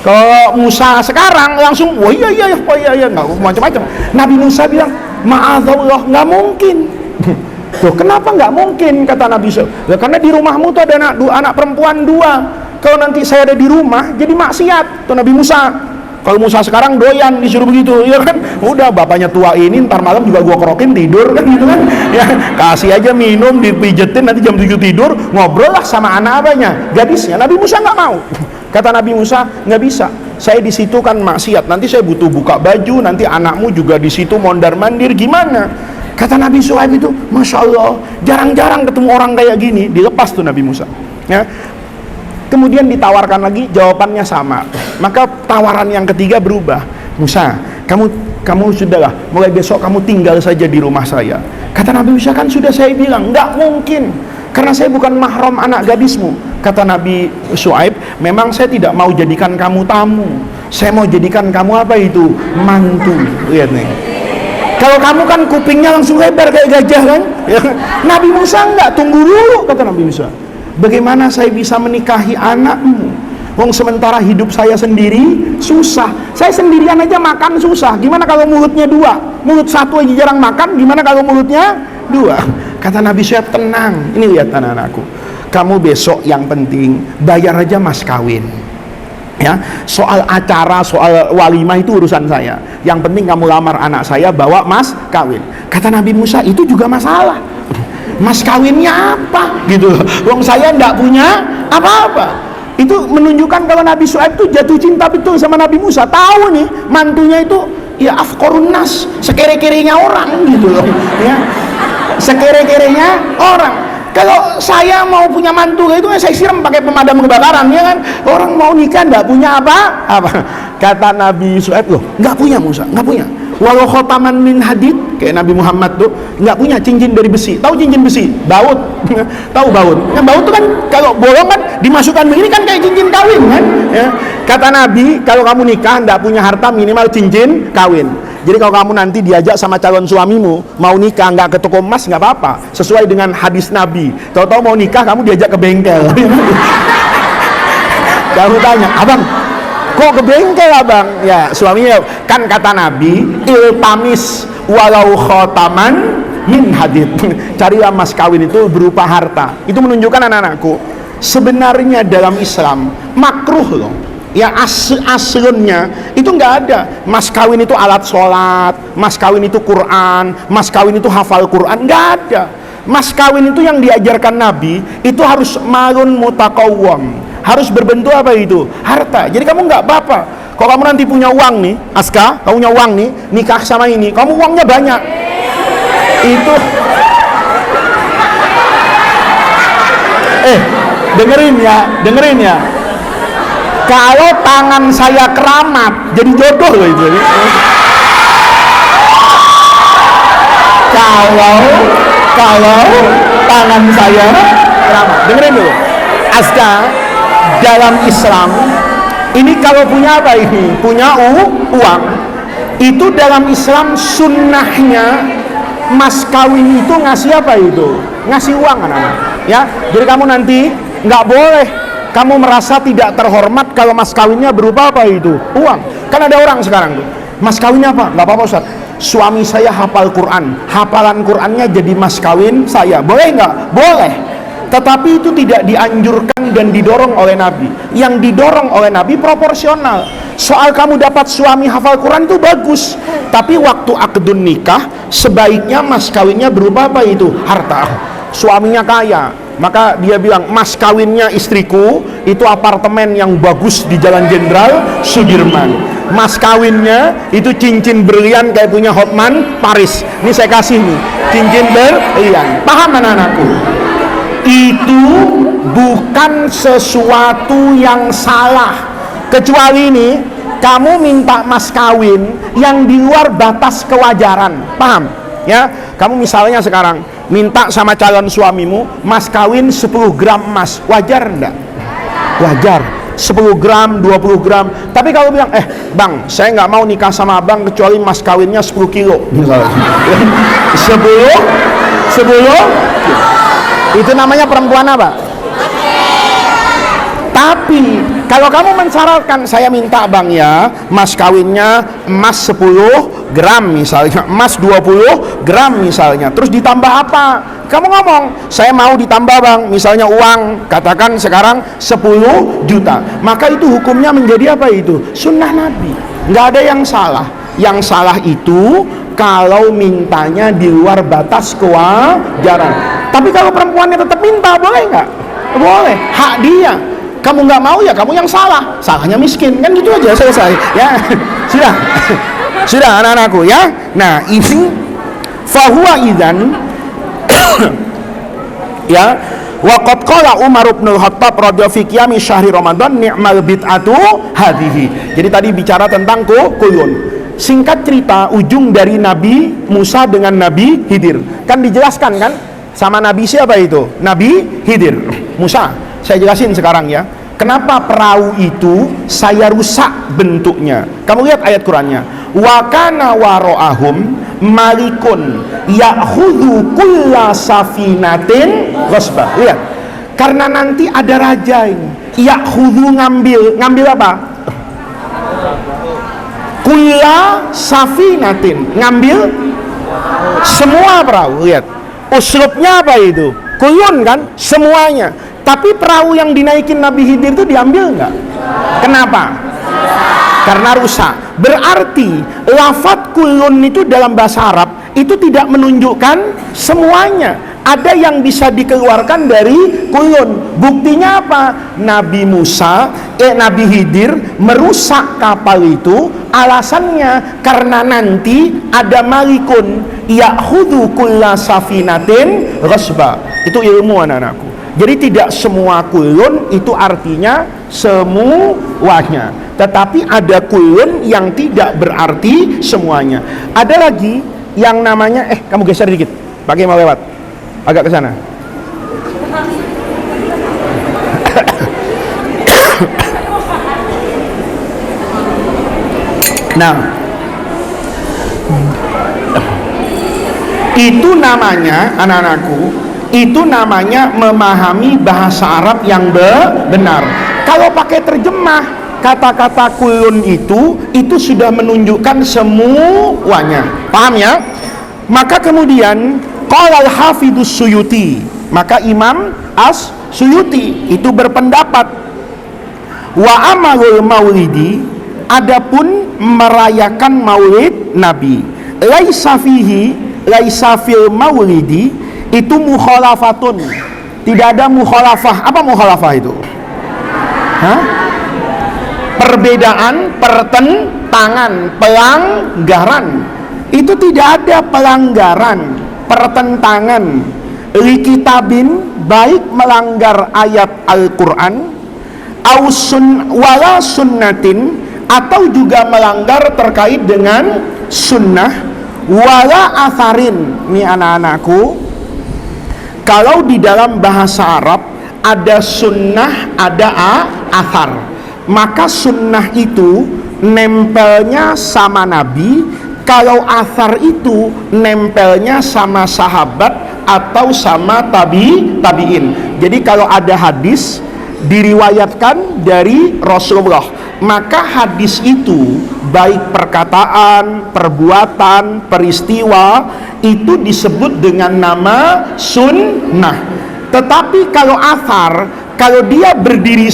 Kalau Musa sekarang langsung, oh iya, nggak macam-macam. Nabi Musa bilang, ma'adzallah, nggak mungkin. Loh, kenapa nggak mungkin? Kata Nabi Musa, karena di rumahmu tuh ada anak perempuan 2. Kalau nanti saya ada di rumah, jadi maksiat. Tuh Nabi Musa. Kalau Musa sekarang doyan disuruh begitu, ya kan? Udah bapaknya tua ini, ntar malam juga gua kerokin tidur kan gitu kan? Ya kasih aja minum, dipijetin, nanti jam 7 tidur, ngobrol lah sama anak abahnya, gadisnya. Nabi Musa nggak mau. Kata Nabi Musa, nggak bisa. Saya di situ kan maksiat. Nanti saya butuh buka baju, nanti anakmu juga di situ mondar mandir, gimana? Kata Nabi Syuaib itu, masya Allah, jarang-jarang ketemu orang kayak gini. Dilepas tuh Nabi Musa. Ya. Kemudian ditawarkan lagi, jawabannya sama. Maka tawaran yang ketiga berubah. Musa, kamu sudahlah, mulai besok kamu tinggal saja di rumah saya. Kata Nabi Musa, kan sudah saya bilang, nggak mungkin, karena saya bukan mahram anak gadismu. Kata Nabi Syuaib, memang saya tidak mau jadikan kamu tamu, saya mau jadikan kamu apa itu? Mantu. Lihat nih, kalau kamu kan kupingnya langsung lebar kayak gajah kan? Nabi Musa enggak, tunggu dulu. Kata Nabi Musa, bagaimana saya bisa menikahi anakmu? Wong sementara hidup saya sendiri susah. Saya sendirian aja makan susah. Gimana kalau mulutnya 2? Mulut satu aja jarang makan. Gimana kalau mulutnya 2? Kata Nabi Syuaib, tenang. Ini lihat anak-anakku. Kamu besok yang penting bayar aja mas kawin. Ya, soal acara, soal walimah itu urusan saya. Yang penting kamu lamar anak saya, bawa mas kawin. Kata Nabi Musa, itu juga masalah. Mas kawinnya apa? Gitu. Wong saya enggak punya apa-apa. Itu menunjukkan kalau Nabi Syuaib itu jatuh cinta betul sama Nabi Musa. Tahu nih, mantunya itu ya afqorun nas, sekere-kerenya orang gitu loh. Ya. Sekere-kerenya orang. Kalau saya mau punya mantu itu saya siram pakai pemadam kebakaran, ya kan? Orang mau nikah enggak punya apa? Kata Nabi Syuaib, loh, enggak punya Musa, enggak punya. Walau khotaman min hadid, kayak Nabi Muhammad tuh nggak punya cincin dari besi. Tahu cincin besi? Baut. Tahu baut? Yang baut tuh kan kalau bolong kan dimasukkan begini kan kayak cincin kawin kan? Ya. Kata Nabi, kalau kamu nikah nggak punya harta minimal cincin kawin. Jadi kalau kamu nanti diajak sama calon suamimu mau nikah nggak ke toko emas nggak apa-apa, sesuai dengan hadis Nabi. Tahu-tahu mau nikah kamu diajak ke bengkel. Kamu tanya, abang, kok ke bengkel abang? Ya suaminya kan kata Nabi, iltamis walau khotaman min hadid. Carilah mas kawin itu berupa harta. Itu menunjukkan anak-anakku, sebenarnya dalam Islam makruh loh. Ya aslinya itu nggak ada. Mas kawin itu alat sholat, mas kawin itu Quran, mas kawin itu hafal Quran, nggak ada. Mas kawin itu yang diajarkan Nabi itu harus malun mutakawwam, harus berbentuk apa itu? Harta. Jadi kamu nggak apa-apa. Kalau kamu nanti punya uang nih, Aska, kamu punya uang nih, nikah sama ini, kamu uangnya banyak. Itu dengerin ya. Kalau tangan saya keramat, jadi jodoh loh itu. Kalau tangan saya keramat, dengerin dulu. Aska, dalam Islam ini kalau punya apa ini? Punya uang. Itu dalam Islam sunnahnya mas kawin itu ngasih apa itu? Ngasih uang anak-anak. Ya, jadi kamu nanti nggak boleh kamu merasa tidak terhormat kalau mas kawinnya berupa apa itu? Uang. Kan ada orang sekarang tuh, mas kawinnya apa? Nggak apa-apa Ustaz, suami saya hafal Quran, hafalan Qurannya jadi mas kawin saya. Boleh nggak? Boleh. Tetapi itu tidak dianjurkan dan didorong oleh Nabi. Yang didorong oleh Nabi proporsional. Soal kamu dapat suami hafal Quran itu bagus, tapi waktu akdun nikah sebaiknya mas kawinnya berupa apa itu? Harta. Suaminya kaya, maka dia bilang, mas kawinnya istriku itu apartemen yang bagus di Jalan Jenderal Sudirman. Mas kawinnya itu cincin berlian kayak punya Hotman Paris. Ini saya kasih nih, cincin berlian. Paham anak-anakku? Itu bukan sesuatu yang salah, kecuali ini kamu minta mas kawin yang di luar batas kewajaran. Paham? Ya, kamu misalnya sekarang minta sama calon suamimu mas kawin 10 gram emas, wajar enggak? Wajar. 10 gram, 20 gram. Tapi kalau bilang, bang, saya nggak mau nikah sama abang kecuali mas kawinnya 10 kilo misalnya. 10 itu namanya perempuan apa? Tapi kalau kamu mensyaratkan, saya minta bang ya, mas kawinnya emas 10 gram misalnya, emas 20 gram misalnya, terus ditambah apa? Kamu ngomong, saya mau ditambah bang, misalnya uang, katakan sekarang 10 juta. Maka itu hukumnya menjadi apa itu? Sunnah Nabi. Nggak ada yang salah. Yang salah itu kalau mintanya di luar batas kewajaran. Tapi kalau perempuannya tetap minta, boleh nggak? Boleh, hak dia. Kamu nggak mau ya kamu yang salah, salahnya miskin, kan gitu aja, selesai ya. Sudah anak-anakku ya. Nah ini fahuwa idzan ya, waqad qala Umar bin Khattab radhiyallahu fi qiyami syahri Ramadan ni'mal bid'atu hadhihi. Jadi tadi bicara tentang kuyun. Singkat cerita, ujung dari Nabi Musa dengan Nabi Khidir kan dijelaskan kan sama Nabi siapa itu? Nabi Khidir. Musa, saya jelasin sekarang ya, kenapa perahu itu saya rusak bentuknya. Kamu lihat ayat Qur'annya, wa kana waro'ahum malikun ya'khudhu kulla safinatin ghasbah. Lihat, karena nanti ada raja ini, ya'khudhu, ngambil apa? Kulla safinatin, ngambil semua perahu. Lihat, uslubnya apa itu? Kuyun kan, semuanya. Tapi perahu yang dinaikin Nabi Khidir itu diambil nggak? Kenapa? Karena rusak. Berarti lafadz kuyun itu dalam bahasa Arab itu tidak menunjukkan semuanya. Ada yang bisa dikeluarkan dari kuyun. Buktinya apa? Nabi Nabi Khidir merusak kapal itu, alasannya karena nanti ada malikun ya'khudhu kulla safinatin ghasba. Itu ilmu anak-anakku. Jadi tidak semua kuyun itu artinya semuanya, tetapi ada kuyun yang tidak berarti semuanya. Ada lagi yang namanya kamu geser dikit, pakai mau lewat agak ke sana. Nah, itu namanya anak-anakku, itu namanya memahami bahasa Arab yang benar. Kalau pakai terjemah, kata-kata kuyun itu sudah menunjukkan semuanya. Paham ya? Maka kemudian qala al-Hafidzus Suyuti, maka Imam As-Suyuti itu berpendapat, wa amalul maulidi, adapun merayakan maulid Nabi, laisa fil maulidi itu mukhalafatun, tidak ada mukhalafah. Apa mukhalafah itu? Perbedaan, pertentangan, pelanggaran. Itu tidak ada pelanggaran, pertentangan. Likitabin, baik melanggar ayat Al-Quran, wala sunnatin, atau juga melanggar terkait dengan sunnah, wala atharin. Ini anak-anakku, kalau di dalam bahasa Arab ada sunnah, ada athar, maka sunnah itu nempelnya sama Nabi. Kalau athar itu nempelnya sama sahabat atau sama tabi'in. Jadi kalau ada hadis diriwayatkan dari Rasulullah, maka hadis itu baik perkataan, perbuatan, peristiwa itu disebut dengan nama sunnah. Tetapi kalau athar, kalau dia berdiri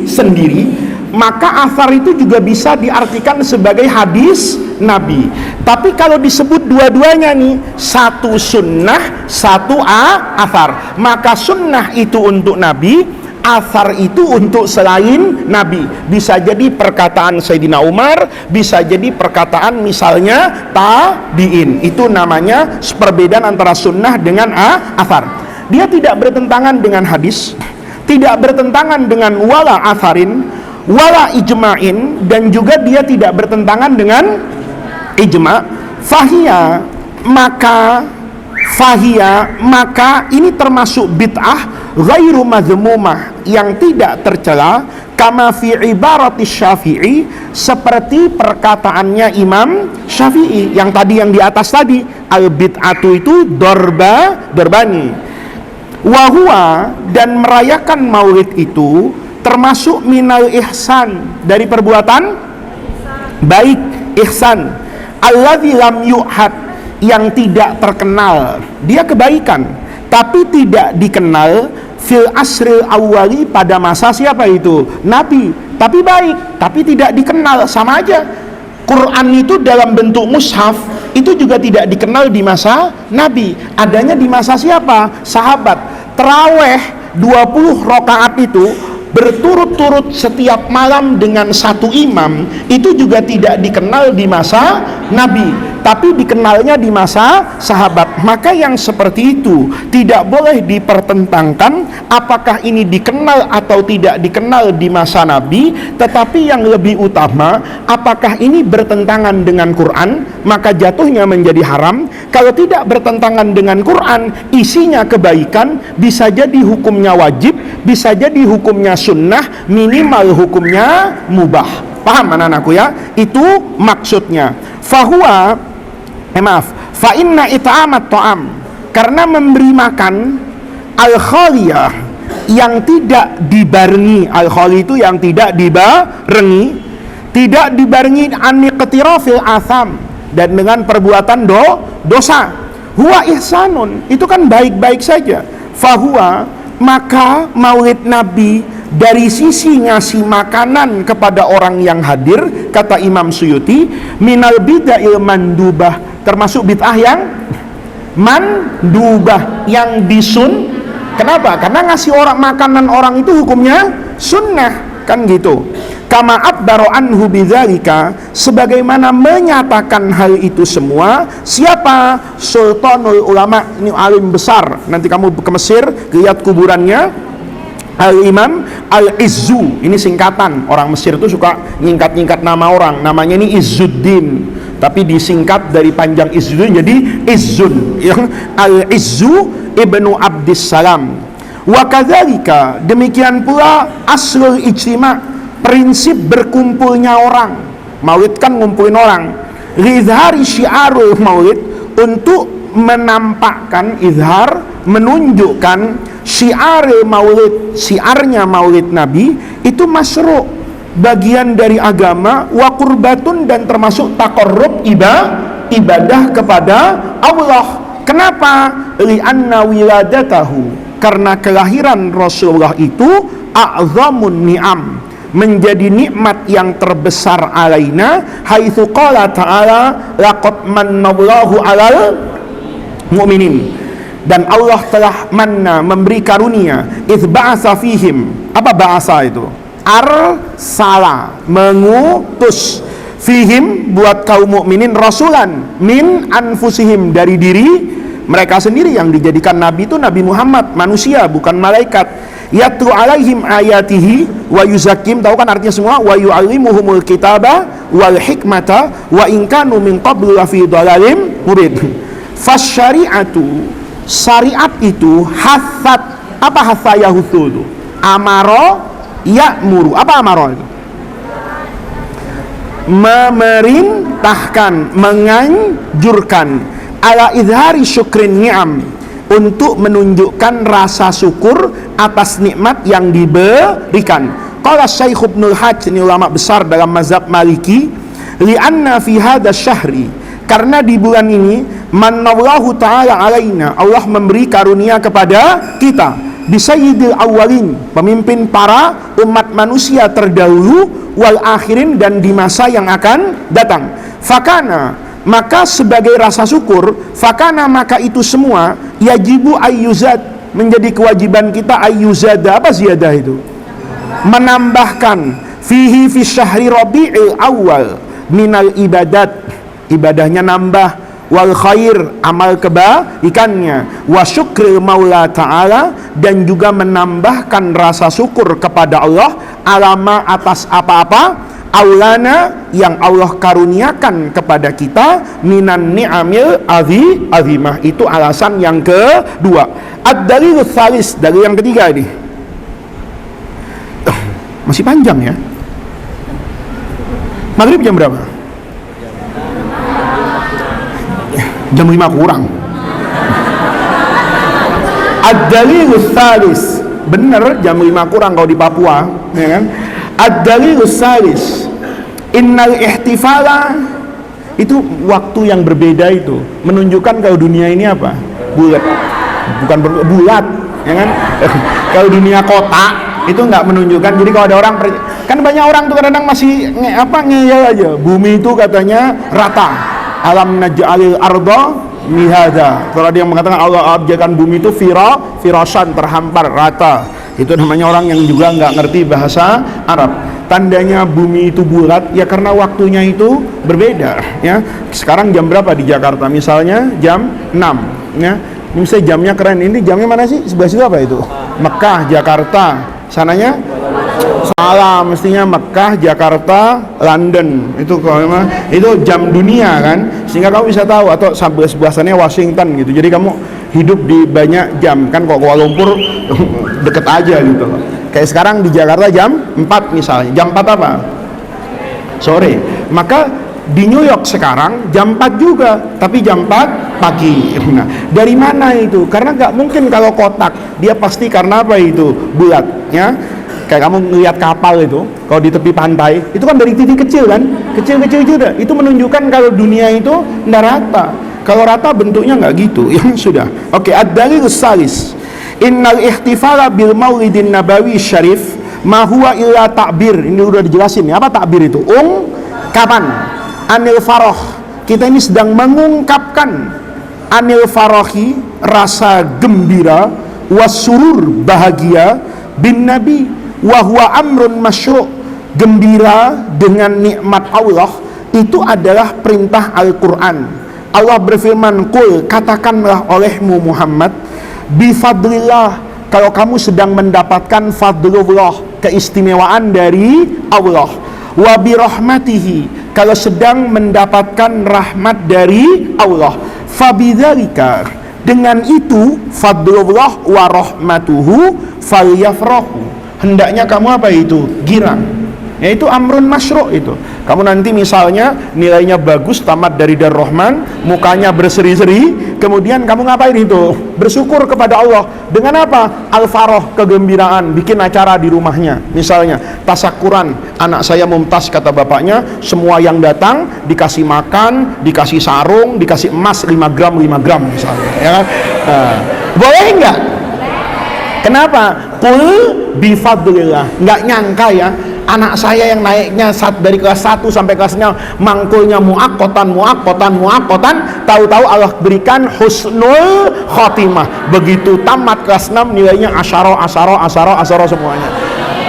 sendiri, maka athar itu juga bisa diartikan sebagai hadis Nabi. Tapi kalau disebut dua-duanya nih, satu sunnah, satu athar, maka sunnah itu untuk Nabi, athar itu untuk selain Nabi. Bisa jadi perkataan Sayyidina Umar, bisa jadi perkataan misalnya tabi'in. Itu namanya perbedaan antara sunnah dengan athar. Dia tidak bertentangan dengan hadis, tidak bertentangan dengan wala atharin, wala ijma'in, dan juga dia tidak bertentangan dengan ijma'. Fahia maka ini termasuk bid'ah ghairu mazmumah, yang tidak tercela, kama fi ibarati Syafi'i, seperti perkataannya Imam Syafi'i yang tadi, yang di atas tadi, al bid'atu itu dorbani, wahua, dan merayakan maulid itu termasuk minal ihsan, dari perbuatan baik, ihsan, alladzi lam yu'had, yang tidak terkenal. Dia kebaikan tapi tidak dikenal fil asril awwali, pada masa siapa itu? Nabi. Tapi baik tapi tidak dikenal, sama aja. Quran itu dalam bentuk mushaf itu juga tidak dikenal di masa Nabi, adanya di masa siapa? Sahabat. Taraweh 20 rakaat itu berturut-turut setiap malam dengan satu imam, itu juga tidak dikenal di masa Nabi, tapi dikenalnya di masa sahabat. Maka yang seperti itu tidak boleh dipertentangkan apakah ini dikenal atau tidak dikenal di masa Nabi. Tetapi yang lebih utama, apakah ini bertentangan dengan Quran, maka jatuhnya menjadi haram. Kalau tidak bertentangan dengan Quran, isinya kebaikan, bisa jadi hukumnya wajib, bisa jadi hukumnya sunnah, minimal hukumnya mubah. Paham anak-anakku ya? Itu maksudnya. Fa inna it'amat ta'am, karena memberi makan al-khaliyah, yang tidak dibarengi. Al-khali itu yang tidak dibarengi, tidak dibarengi aniqtirafil atham, dan dengan perbuatan dosa. Huwa ihsanun, itu kan baik-baik saja. Fahuwa, maka maulid Nabi dari sisi ngasih makanan kepada orang yang hadir, kata Imam Suyuti, minal bid'ah mandubah, termasuk bid'ah yang mandubah, yang disun. Kenapa? Karena ngasih orang makanan orang itu hukumnya sunnah, kan gitu. Kama abdaro anhu bidzalika, sebagaimana menyatakan hal itu semua siapa? Sultanul ulama, ini alim besar. Nanti kamu ke Mesir lihat kuburannya, Al-Imam Al-Izzu, ini singkatan. Orang Mesir itu suka nyingkat-nyingkat nama orang, namanya ini Izzuddin, tapi disingkat dari panjang Izzuddin jadi Izzun. Al-Izzu ibnu Abdissalam. Wa kadzalika, demikian pula aslul ijtima', prinsip berkumpulnya orang. Maulid kan ngumpulin orang. Rizhari syiarul maulid, untuk menampakkan, izhar, menunjukkan syiarul maulid, syiarnya maulid Nabi itu masyru', bagian dari agama, wa qurbatun, dan termasuk taqarrub, ibadah kepada Allah. Kenapa? Li'anna wiladatahu, karena kelahiran Rasulullah itu a'zamun ni'am, menjadi nikmat yang terbesar alaina, haitsu qala ta'ala laqad mannallahu 'alal mu'minin, dan Allah telah manna, memberi karunia, idz ba'asa fihim. Apa ba'asa itu? Arsala, mengutus, fihim, buat kaum mukminin, rasulan min anfusihim, dari diri mereka sendiri. Yang dijadikan nabi itu Nabi Muhammad, manusia bukan malaikat. Yatlu alaihim ayatihi wa yuzakkim, tahu kan artinya semua, wa yu'allimuhumul kitaba wal hikmata wa in kanu min qablu fi dhalalim mubin. Fasyari'atu, syariat itu, hasat, apa hasayahutu itu? Amaro ya'muru. Apa amaro itu? Memerintahkan, menganjurkan. ala idhari syukrin ni'am, untuk menunjukkan rasa syukur atas nikmat yang diberikan. Qala Syekh Ibnul Hajj, ini ulama besar dalam mazhab Maliki, li'anna fi hadha syahri, karena di bulan ini manallahu ta'ala alaina, Allah memberi karunia kepada kita, bisayyidil awwalin, pemimpin para umat manusia terdahulu, wal akhirin, dan di masa yang akan datang. Fakana, maka sebagai rasa syukur, fakana, maka itu semua, yajibu ayyuzad, menjadi kewajiban kita, ayyuzada, apa ziyadah itu? Menambahkan, fihi fi syahri rabi'il awal minal ibadat, ibadahnya nambah, wal khair, amal kebaikannya, wa syukril maula ta'ala, dan juga menambahkan rasa syukur kepada Allah, alama, atas apa-apa, aulana, yang Allah karuniakan kepada kita, minan ni'amil azimah. Itu alasan yang kedua. Ad-dalil tsalis, dalil yang ketiga ini. Masih panjang ya. Maghrib jam berapa? Jam 5 kurang. Ad-dalilus salis, bener jam 5 kurang kalau di Papua, ya kan? Ad-dalilus salis, innal ihtifala, itu waktu yang berbeda itu menunjukkan kalau dunia ini apa? Bulat. Bukan bulat, ya kan? Kalau dunia kotak itu nggak menunjukkan. Jadi kalau ada orang, kan banyak orang tuh kadang masih ngeyel aja, bumi itu katanya rata, alam naj'alil arda mihada. Kalau ada yang mengatakan Allah jadikan bumi itu firasan, terhampar, rata, itu namanya orang yang juga nggak ngerti bahasa Arab. Tandanya bumi itu bulat ya karena waktunya itu berbeda, ya. Sekarang jam berapa di Jakarta? Misalnya jam 6, ya. Ini misalnya jamnya keren. Ini jamnya mana sih? Sebelah situ apa itu? Mekah, Jakarta. Sananya salah, mestinya Mekah, Jakarta, London. Itu kalau memang itu jam dunia kan, sehingga kamu bisa tahu. Atau sebelah sana Washington gitu. Jadi kamu hidup di banyak jam kan. Kok Kuala Lumpur deket aja gitu. Kayak sekarang di Jakarta jam 4 misalnya. Jam 4 apa? Sore. Maka di New York sekarang jam 4 juga, tapi jam 4 pagi. Nah, dari mana itu? Karena nggak mungkin kalau kotak, dia pasti karena apa itu? Bulat, ya. Kayak kamu ngelihat kapal itu, kalau di tepi pantai, itu kan dari titik kecil kan? Kecil-kecil juga. Itu menunjukkan kalau dunia itu nggak rata. Kalau rata bentuknya nggak gitu. Ya sudah. Oke, ad-dalilus salis. Innal ihtifala bil maulidin nabawi syarif ma huwa illa ta'bir. Ini udah dijelasin ya, apa takbir itu? Kapan? Anil faroh, kita ini sedang mengungkapkan anil farohi, rasa gembira, wasurur, bahagia, bin nabi, wahwa amrun masyru', gembira dengan nikmat Allah, itu adalah perintah Al-Quran. Allah berfirman, qul, katakanlah olehmu Muhammad, bifadlillah, kalau kamu sedang mendapatkan fadlullah, keistimewaan dari Allah, wa birahmatihi, kalau sedang mendapatkan rahmat dari Allah, fabidzalika, dengan itu, fadlullah wa rahmatuhu falyafrahu, hendaknya kamu apa itu? Girang. Yaitu amrun masyru' itu. Kamu nanti misalnya nilainya bagus, tamat dari Darur Rahman, mukanya berseri-seri, kemudian kamu ngapain itu? Bersyukur kepada Allah. Dengan apa? Al-faroh, kegembiraan, bikin acara di rumahnya. Misalnya, tasakuran, anak saya mumtaz kata bapaknya, semua yang datang dikasih makan, dikasih sarung, dikasih emas 5 gram misalnya, ya kan? Nah, boleh enggak? Kenapa? Qul bifadlillah. Enggak nyangka ya, anak saya yang naiknya dari kelas 1 sampai kelasnya mangkulnya muakotan, tahu-tahu Allah berikan husnul khotimah. Begitu tamat kelas 6 nilainya asyara semuanya.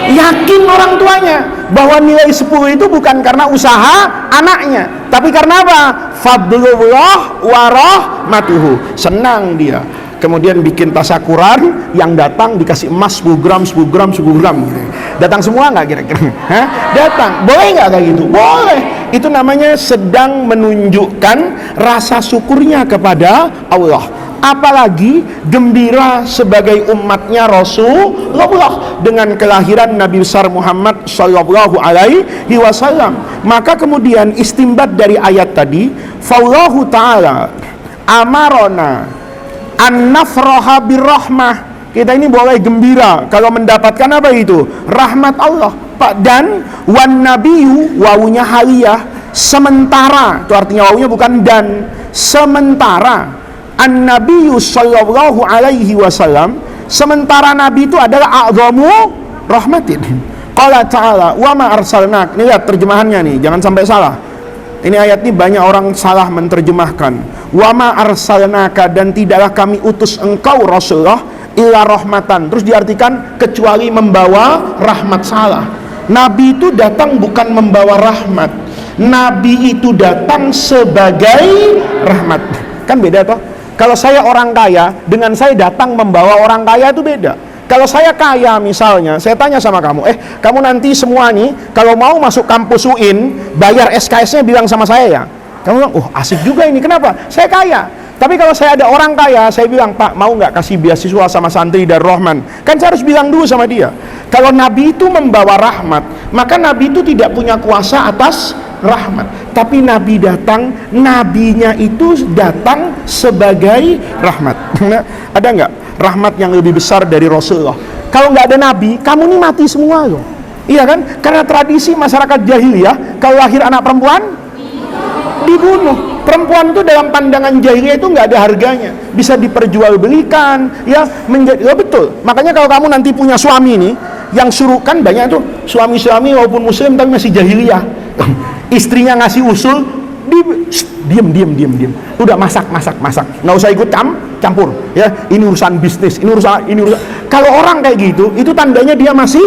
Yakin orang tuanya bahwa nilai 10 itu bukan karena usaha anaknya, tapi karena apa? Fadlullah wa rahmatuhu. Senang dia. Kemudian bikin tasakuran, yang datang dikasih emas 10 gram gitu. Datang semua nggak kira-kira? Datang. Boleh nggak kayak gitu? Boleh. Itu namanya sedang menunjukkan rasa syukurnya kepada Allah. Apalagi gembira sebagai umatnya Rasulullah dengan kelahiran Nabi besar Muhammad sallallahu alaihi wasallam. Maka kemudian istimbat dari ayat tadi, fallahu ta'ala amarona an-nafraha birrahmah. Kita ini boleh gembira kalau mendapatkan apa itu? Rahmat Allah. Pak, dan wan nabiyyu, wawunya haliyah, sementara, itu artinya wawunya bukan dan, sementara an-nabiyyu sallallahu alaihi wasallam, sementara nabi itu adalah a'zamu rahmatin. Qala ta'ala wa ma arsalnak. Ini lihat terjemahannya nih, jangan sampai salah. Ini ayat ini banyak orang salah menerjemahkan. Wa ma arsalnaka, dan tidaklah kami utus engkau Rasulullah illa rahmatan. Terus diartikan kecuali membawa rahmat. Salah. Nabi itu datang bukan membawa rahmat. Nabi itu datang sebagai rahmat. Kan beda toh? Kalau saya orang kaya dengan saya datang membawa orang kaya itu beda. Kalau saya kaya misalnya, saya tanya sama kamu, kamu nanti semua nih kalau mau masuk kampus UIN, bayar SKS-nya bilang sama saya ya. Kamu bilang, oh asik juga ini, kenapa? Saya kaya. Tapi kalau saya ada orang kaya, saya bilang, Pak mau nggak kasih beasiswa sama santri dari Rahman? Kan saya harus bilang dulu sama dia. Kalau Nabi itu membawa rahmat, maka Nabi itu tidak punya kuasa atas rahmat. Tapi Nabi datang, nabinya itu datang sebagai rahmat. Ada nggak rahmat yang lebih besar dari Rasulullah? Kalau nggak ada Nabi, kamu nih mati semua loh. Iya kan? Karena tradisi masyarakat jahiliyah, kalau lahir anak perempuan dibunuh. Perempuan itu dalam pandangan jahiliyah itu nggak ada harganya, bisa diperjualbelikan, ya menjadi, ya betul. Makanya kalau kamu nanti punya suami nih, yang suruh, kan banyak tuh suami-suami walaupun muslim tapi masih jahiliyah. Istrinya ngasih usul, diam, udah masak, nggak usah ikut campur, ya ini urusan bisnis, ini urusan. Kalau orang kayak gitu, itu tandanya dia masih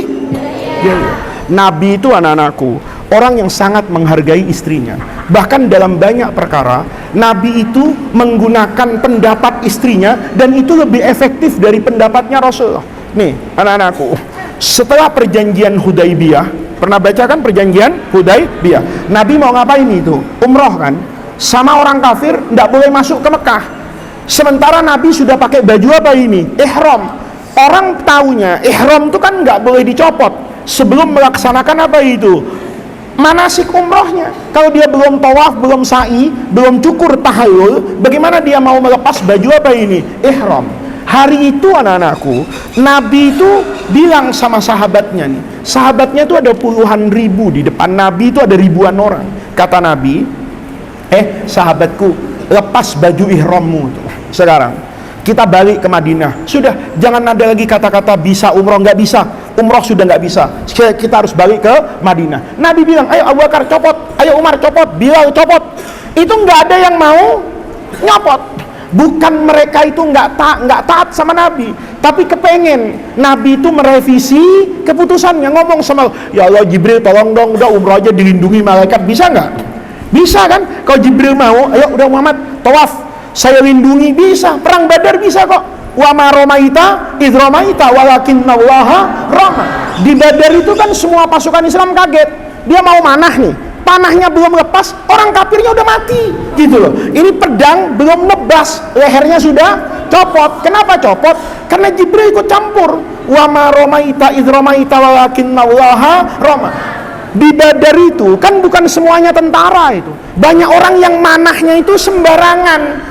jahiliyah. Nabi itu anak-anakku, orang yang sangat menghargai istrinya. Bahkan dalam banyak perkara, Nabi itu menggunakan pendapat istrinya, dan itu lebih efektif dari pendapatnya Rasulullah. Nih, anak-anakku, setelah perjanjian Hudaibiyah, pernah baca kan perjanjian Hudaibiyah? Nabi mau ngapain itu? Umroh kan? Sama orang kafir, tidak boleh masuk ke Mekah. Sementara Nabi sudah pakai baju apa ini? Ihram. Orang taunya, ihram itu kan nggak boleh dicopot sebelum melaksanakan apa itu? Manasik umrohnya. Kalau dia belum tawaf, belum sa'i, belum cukur tahallul, bagaimana dia mau melepas baju apa ini? Ihram. Hari itu anak-anakku, Nabi itu bilang sama sahabatnya nih, sahabatnya itu ada puluhan ribu, di depan Nabi itu ada ribuan orang. Kata Nabi, sahabatku, lepas baju ihrammu tuh. Sekarang kita balik ke Madinah. Sudah, jangan ada lagi kata-kata bisa umroh, nggak bisa. Umroh sudah nggak bisa. Kita harus balik ke Madinah. Nabi bilang, ayo Abu Bakar copot, ayo Umar copot, Bilal copot. Itu nggak ada yang mau nyopot. Bukan mereka itu nggak taat sama Nabi, tapi kepengen Nabi itu merevisi keputusannya. Ngomong sama, ya Allah Jibril tolong dong, udah umroh aja dilindungi malaikat, bisa nggak? Bisa kan? Kalau Jibril mau, ayo udah Muhammad tawaf, saya lindungi, bisa. Perang Badar bisa kok. Wa ma romaita idh romaita walakinnallaha rama. Di Badar itu kan semua pasukan Islam kaget. Dia mau manah nih, panahnya belum lepas, orang kafirnya udah mati gitu loh. Ini pedang belum nebas, lehernya sudah copot. Kenapa copot? Karena Jibril ikut campur. Wa ma romaita idh romaita walakinnallaha rama. Di Badar itu kan bukan semuanya tentara itu. Banyak orang yang manahnya itu sembarangan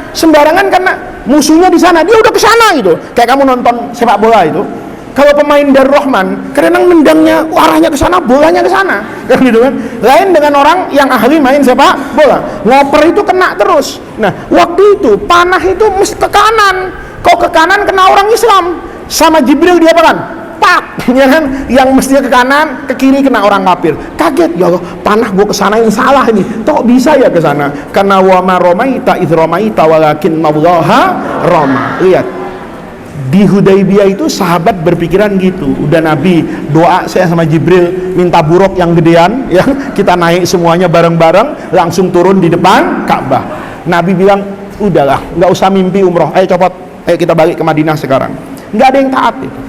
karena musuhnya di sana, dia udah ke sana gitu. Kayak kamu nonton sepak bola itu, kalau pemain Darul Rahman kadang nendangnya arahnya ke sana, bolanya ke sana, kan gitu kan. Lain dengan orang yang ahli main sepak bola, ngoper itu kena terus. Nah, waktu itu panah itu mesti ke kanan. Kok ke kanan kena orang Islam, sama Jibril dia apa kan? Pak, ya kan? Yang mestinya ke kanan, ke kiri kena orang kafir. Kaget, ya Allah, panah gua ke sana yang salah ini. Kok bisa ya ke sana? Karena wa ma romaita idh romaita walakinnallaha rama. Lihat. Di Hudaibiyah itu sahabat berpikiran gitu. Udah Nabi doa saya sama Jibril minta buruk yang gedean, ya. Kita naik semuanya bareng-bareng, langsung turun di depan Ka'bah. Nabi bilang, "Udahlah, nggak usah mimpi umroh. Ayo copot. Ayo kita balik ke Madinah sekarang." Nggak ada yang taat itu.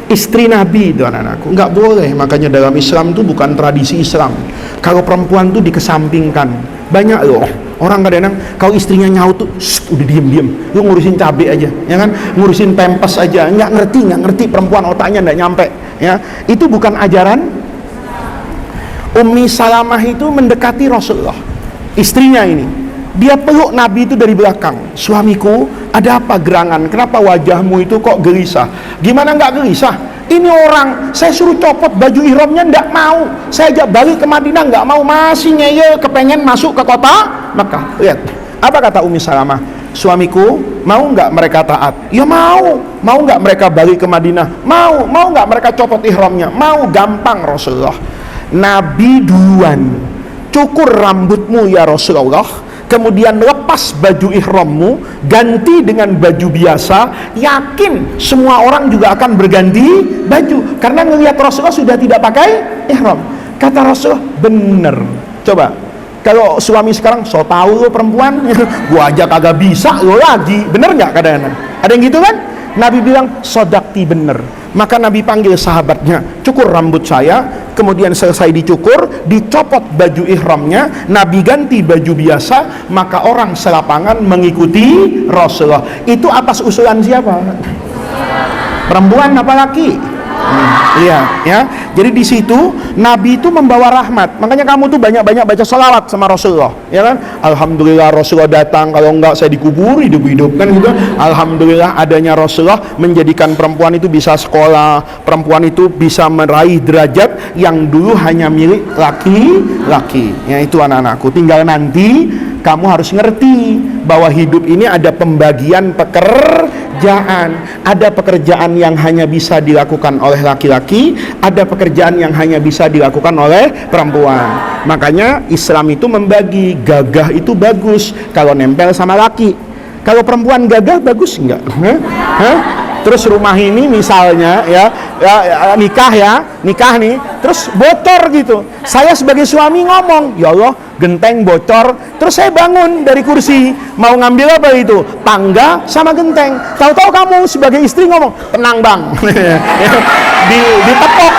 Istri Nabi itu anak-anakku nggak boleh. Makanya dalam Islam itu bukan tradisi Islam kalau perempuan tuh dikesampingkan. Banyak loh orang kadang-kadang kalau istrinya nyaut tuh udah diem, lu ngurusin cabai aja, ya kan, ngurusin pempes aja, nggak ngerti perempuan, otaknya nggak nyampe, ya. Itu bukan ajaran. Ummi Salamah itu mendekati Rasulullah, istrinya ini, Dia peluk Nabi itu dari belakang. Suamiku, ada apa gerangan? Kenapa wajahmu itu kok gelisah? Gimana nggak gelisah? Ini orang, saya suruh copot baju ihramnya, nggak mau. Saya ajak balik ke Madinah, nggak mau. Masih ngeyel, kepengen masuk ke kota Mekah. Lihat, apa kata Ummi Salamah? Suamiku, mau nggak mereka taat? Ya mau. Mau nggak mereka balik ke Madinah? Mau. Mau nggak mereka copot ihramnya? Mau. Gampang Rasulullah. Nabi duluan, cukur rambutmu ya Rasulullah, kemudian lepas baju ihrammu, ganti dengan baju biasa. Yakin semua orang juga akan berganti baju, karena ngelihat Rasulullah sudah tidak pakai ihram. Kata Rasulullah, bener. Coba kalau suami sekarang, so tahu lo perempuan, gua aja kagak bisa, lo lagi. Bener nggak kadang-kadang? Ada yang gitu kan? Nabi bilang, sodakti, bener. Maka Nabi panggil sahabatnya, cukur rambut saya. Kemudian selesai dicukur, dicopot baju ihramnya, Nabi ganti baju biasa. Maka orang selapangan mengikuti Rasulullah. Itu atas usulan siapa? Perempuan apa laki? Iya, ya. Jadi di situ Nabi itu membawa rahmat. Makanya kamu tuh banyak-banyak baca salawat sama Rasulullah, ya kan? Alhamdulillah Rasulullah datang, kalau enggak saya dikubur hidup-hidup, kan gitu. Alhamdulillah adanya Rasulullah menjadikan perempuan itu bisa sekolah, perempuan itu bisa meraih derajat yang dulu hanya milik laki-laki. Ya itu anak-anakku. Tinggal nanti kamu harus ngerti bahwa hidup ini ada pembagian pekerjaan. Ada pekerjaan yang hanya bisa dilakukan oleh laki-laki, ada pekerjaan yang hanya bisa dilakukan oleh perempuan. Makanya Islam itu membagi. Gagah itu bagus kalau nempel sama laki. Kalau perempuan gagah bagus enggak? Hah? Terus rumah ini misalnya nikah nih, terus bocor gitu. Saya sebagai suami ngomong, ya Allah, genteng bocor. Terus saya bangun dari kursi, mau ngambil apa itu? Tangga sama genteng. Tahu-tahu kamu sebagai istri ngomong, tenang bang. Ditepok.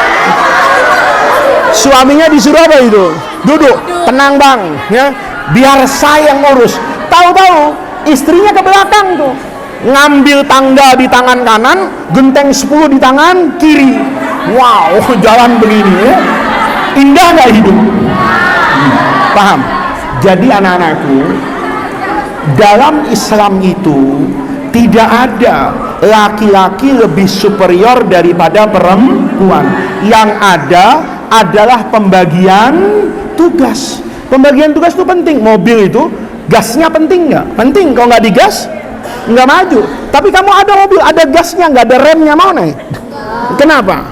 Suaminya disuruh apa itu? Duduk, tenang bang, ya. Biar saya yang ngurus. Tahu-tahu istrinya ke belakang tuh, ngambil tangga di tangan kanan, genteng 10 di tangan kiri. Wow, jalan begini ya. Indah nggak hidup? Paham? Jadi anak-anakku, dalam Islam itu tidak ada laki-laki lebih superior daripada perempuan. Yang ada adalah pembagian tugas. Pembagian tugas itu penting. Mobil itu gasnya penting nggak? Penting. Kalau nggak digas nggak maju. Tapi kamu ada mobil, ada gasnya, nggak ada remnya, mau naik? Kenapa?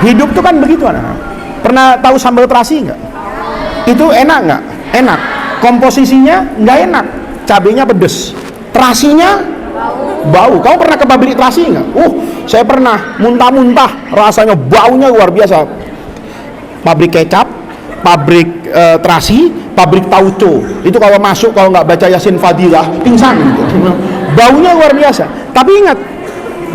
Hidup tuh kan begitu anak. Pernah tahu sambal terasi nggak? Itu enak nggak? Enak. Komposisinya nggak enak. Cabenya pedes. Terasinya bau. Kamu pernah ke pabrik terasi nggak? Saya pernah. Muntah-muntah. Rasanya baunya luar biasa. Pabrik kecap, pabrik terasi, pabrik tauco. Itu kalau masuk, kalau nggak baca Yasin Fadilah, pingsan gitu. Baunya luar biasa. Tapi ingat,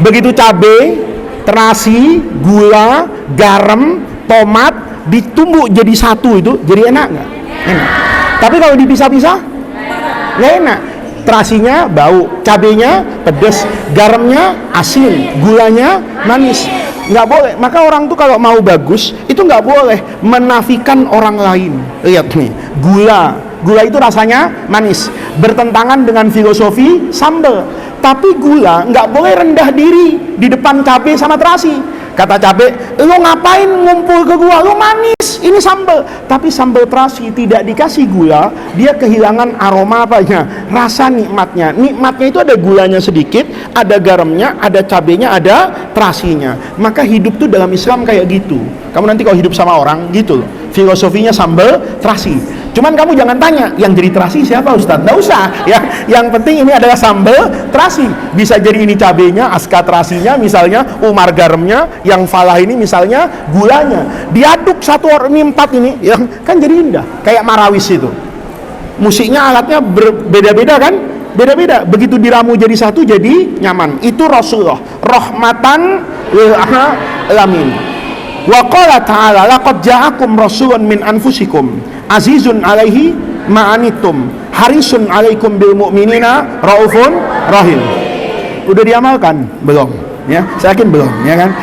begitu cabai, terasi, gula, garam, tomat ditumbuk jadi satu, itu jadi enak nggak? Enak. Tapi kalau dipisah-pisah nggak enak. Terasinya bau, cabenya pedes, garamnya asin, gulanya manis. Nggak boleh. Maka orang tuh kalau mau bagus itu nggak boleh menafikan orang lain. Lihat nih, gula itu rasanya manis, bertentangan dengan filosofi sambal. Tapi gula nggak boleh rendah diri di depan cabai sama terasi. Kata cabai, lo ngapain ngumpul ke gua? Lo manis, ini sambal. Tapi sambal terasi tidak dikasih gula, dia kehilangan aroma apanya? Rasa nikmatnya. Nikmatnya itu ada gulanya sedikit, ada garamnya, ada cabenya, ada terasinya. Maka hidup tuh dalam Islam kayak gitu. Kamu nanti kalau hidup sama orang gitu, filosofinya sambal terasi. Cuman kamu jangan tanya, yang jadi terasi siapa Ustadz? Nggak usah ya. Yang penting ini adalah sambal terasi. Bisa jadi ini cabenya, aska terasinya misalnya, umar garamnya, yang falah ini misalnya gulanya. Diaduk satu ini 4 ini, ya kan jadi indah. Kayak marawis itu. Musiknya, alatnya berbeda-beda kan? Beda-beda. Begitu diramu jadi satu jadi nyaman. Itu Rasulullah. Rahmatan lil alamin. Wa qala ta'ala laqad ja'akum rasulun min anfusikum azizun alaihi ma'anitum harisun alaikum bil mu'minina raufun rahim. Udah diamalkan? Belum ya, saya yakin belum ya kan.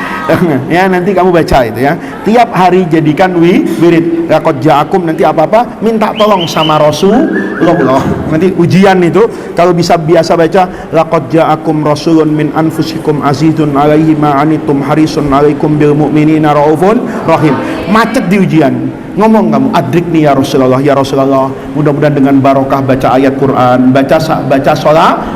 Ya, nanti kamu baca itu ya. Tiap hari jadikan wirid. Laqad ja'akum, nanti apa-apa minta tolong sama Rasulullah. Nanti ujian itu kalau bisa biasa baca laqad ja'akum rasulun min anfusikum azizun 'alaihi ma 'anittum harisun 'alaikum bil mu'minina raufun rahim. Macet di ujian. Ngomong kamu, adrikni ya Rasulullah, ya Rasulullah. Mudah-mudahan dengan barokah baca ayat Quran, baca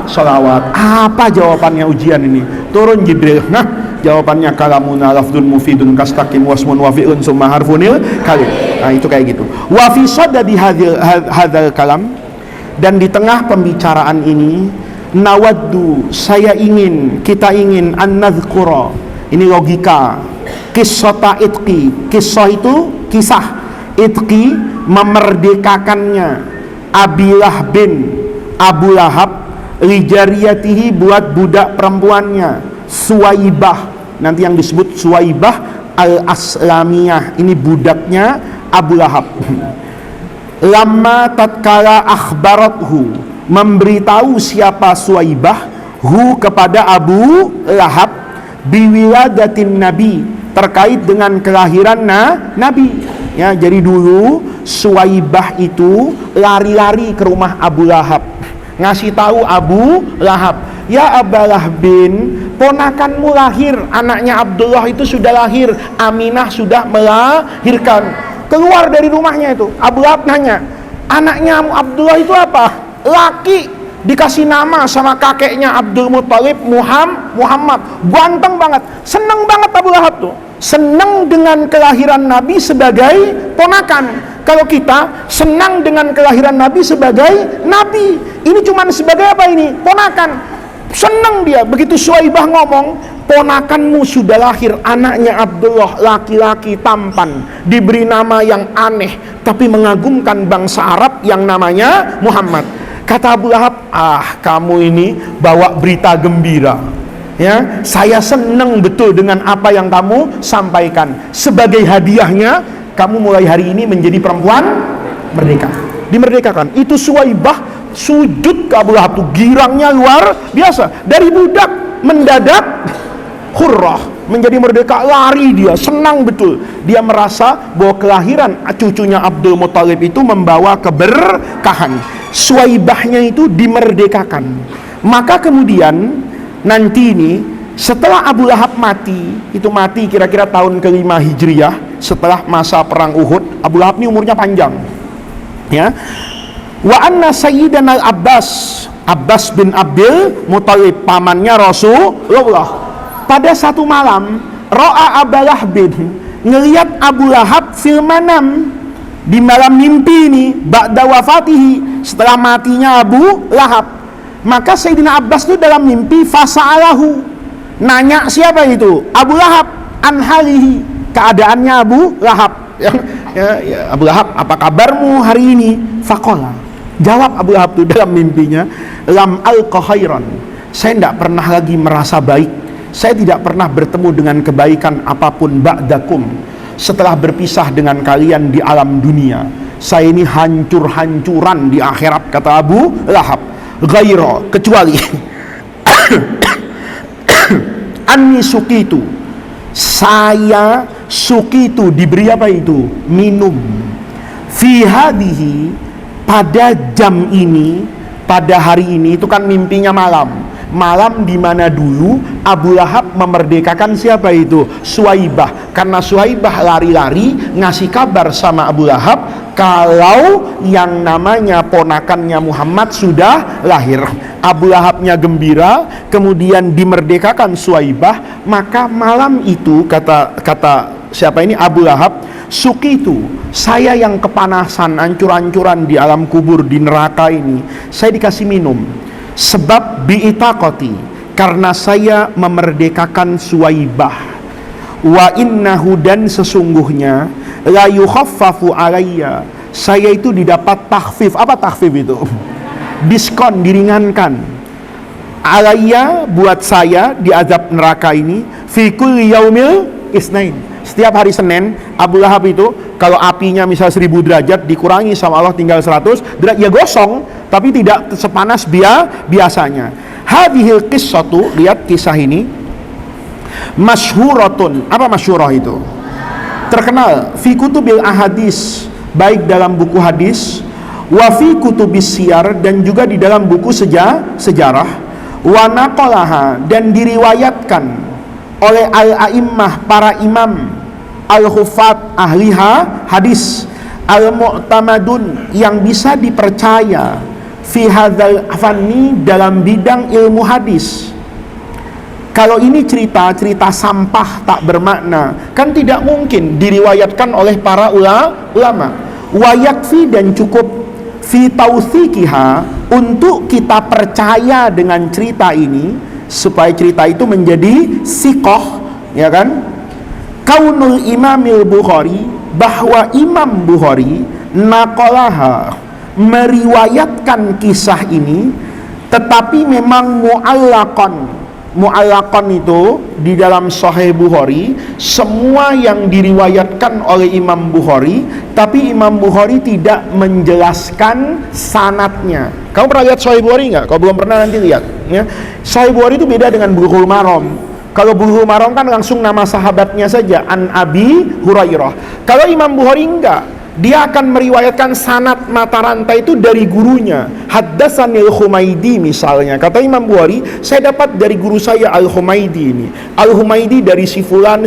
sholawat. Apa jawabannya ujian ini? Turun Jibril. Nah, jawabannya kalamuna lafdun mufidun kastaqim wasmun wafi'un summa harfunil kalim. Nah, itu kayak gitu. Wa fi sadadi hadzal kalam, dan di tengah pembicaraan ini nawaddu, kita ingin an nadhkura. Ini logika. Qissata itqi. Kisah itu kisah. Itqi memerdekakannya Abilah bin Abu Lahab lijariyatihi buat budak perempuannya Suwaibah, nanti yang disebut Suwaibah al-Aslamiyah, ini budaknya Abu Lahab. Lama tatkala akhbarathu, memberitahu siapa Suwaibah hu kepada Abu Lahab biwiladatin Nabi, terkait dengan kelahiran Nabi. Ya, jadi dulu Suwaibah itu lari-lari ke rumah Abu Lahab, ngasih tahu Abu Lahab, ya Abalah bin, ponakanmu lahir, anaknya Abdullah itu sudah lahir, Aminah sudah melahirkan. Keluar dari rumahnya itu, Abu Lahab nanya, anaknya Abdullah itu apa? Laki. Dikasih nama sama kakeknya Abdul Muthalib, Muhammad. Ganteng banget, seneng banget Abu Lahab tuh, senang dengan kelahiran Nabi sebagai ponakan. Kalau kita senang dengan kelahiran Nabi sebagai Nabi, ini cuman sebagai apa ini? Ponakan. Senang dia. Begitu Suwaibah ngomong, ponakanmu sudah lahir, anaknya Abdullah, laki-laki tampan, diberi nama yang aneh tapi mengagumkan bangsa Arab yang namanya Muhammad. Kata Abu Lahab, kamu ini bawa berita gembira. Ya, saya senang betul dengan apa yang kamu sampaikan. Sebagai hadiahnya, kamu mulai hari ini menjadi perempuan merdeka. Dimerdekakan. Itu Suwaibah sujud ke Abu Lahab tuh, girangnya luar biasa. Dari budak mendadak hurrah, menjadi merdeka, lari dia, senang betul. Dia merasa bahwa kelahiran cucunya Abdul Muthalib itu membawa keberkahan. Suwaibahnya itu dimerdekakan. Maka kemudian nanti ini setelah Abu Lahab mati, itu mati kira-kira tahun ke-5 Hijriah, setelah masa perang Uhud. Abu Lahab ini umurnya panjang. Ya. Wa anna sayyidana Abbas bin Abdul Muthalib, pamannya Rasulullah, pada satu malam ro'a Abu Lahab bin, ngelihat Abu Lahab fil manam, di malam mimpi ini, ba'da wafatihi, setelah matinya Abu Lahab. Maka Sayyidina Abbas itu dalam mimpi fasa'alahu, nanya siapa itu? Abu Lahab, anhalihi, keadaannya Abu Lahab. Ya, Abu Lahab, apa kabarmu hari ini? Faqala, jawab Abu Lahab itu dalam mimpinya, lam alqa khairan, saya tidak pernah lagi merasa baik, saya tidak pernah bertemu dengan kebaikan apapun ba'dakum, setelah berpisah dengan kalian di alam dunia. Saya ini hancur-hancuran di akhirat, kata Abu Lahab. Ghaira, kecuali anni suqitu, saya suqitu, diberi apa itu? Minum. Fi hadhihi, pada jam ini, pada hari ini, itu kan mimpinya malam. Malam di mana dulu Abu Lahab memerdekakan siapa itu? Suwaibah. Karena Suwaibah lari-lari ngasih kabar sama Abu Lahab kalau yang namanya ponakannya Muhammad sudah lahir. Abu Lahabnya gembira, kemudian dimerdekakan Suwaibah. Maka malam itu kata siapa ini? Abu Lahab, suqitu, saya yang kepanasan, ancur-ancuran di alam kubur, di neraka ini, saya dikasih minum. Sebab bi'itaqati, karena saya memerdekakan Suwaibah. Wa innahu, dan sesungguhnya la yukhaffafu alayya, saya itu didapat takhfif. Apa takhfif itu? Diskon, diringankan. Alayya, buat saya di azab neraka ini, fi kulli yaumil isnain, setiap hari Senin. Abu Lahab itu kalau apinya misal 1000 derajat, dikurangi sama Allah tinggal 100 derajat, ya gosong, tapi tidak sepanas biasanya. Hadhil qissatu, lihat kisah ini, Masyhuratun, apa masyhurah itu? Terkenal fi kutubil ahadis, baik dalam buku hadis, wa fi kutubis siyar, dan juga di dalam buku sejarah, wa naqalaha, dan diriwayatkan oleh al-a'immah, para imam, al-hufat, ahliha hadis, al-mu'tamadun, yang bisa dipercaya, fi hadzal fanni, dalam bidang ilmu hadis. Kalau ini cerita sampah tak bermakna, kan tidak mungkin diriwayatkan oleh para ulama. Wa yakfi, dan cukup, fi tautsiqiha, untuk kita percaya dengan cerita ini, supaya cerita itu menjadi siqah, ya kan? Kaunul Imamil Bukhari, bahwa Imam Bukhari naqalaha, meriwayatkan kisah ini, tetapi memang mu'allaqan itu di dalam Sahih Bukhari, semua yang diriwayatkan oleh Imam Bukhari, tapi Imam Bukhari tidak menjelaskan sanadnya. Kamu pernah lihat Sahih Bukhari nggak? Kalau belum pernah, nanti lihat ya. Sahih Bukhari itu beda dengan Bulughul Maram. Kalau Bulughul Maram kan langsung nama sahabatnya saja, an Abi Hurairah. Kalau Imam Bukhari enggak, dia akan meriwayatkan sanad mata rantai itu dari gurunya. Haddatsanil Humaidi misalnya, kata Imam Bukhari, saya dapat dari guru saya Al-Humaidi ini. Al-Humaidi dari si fulan,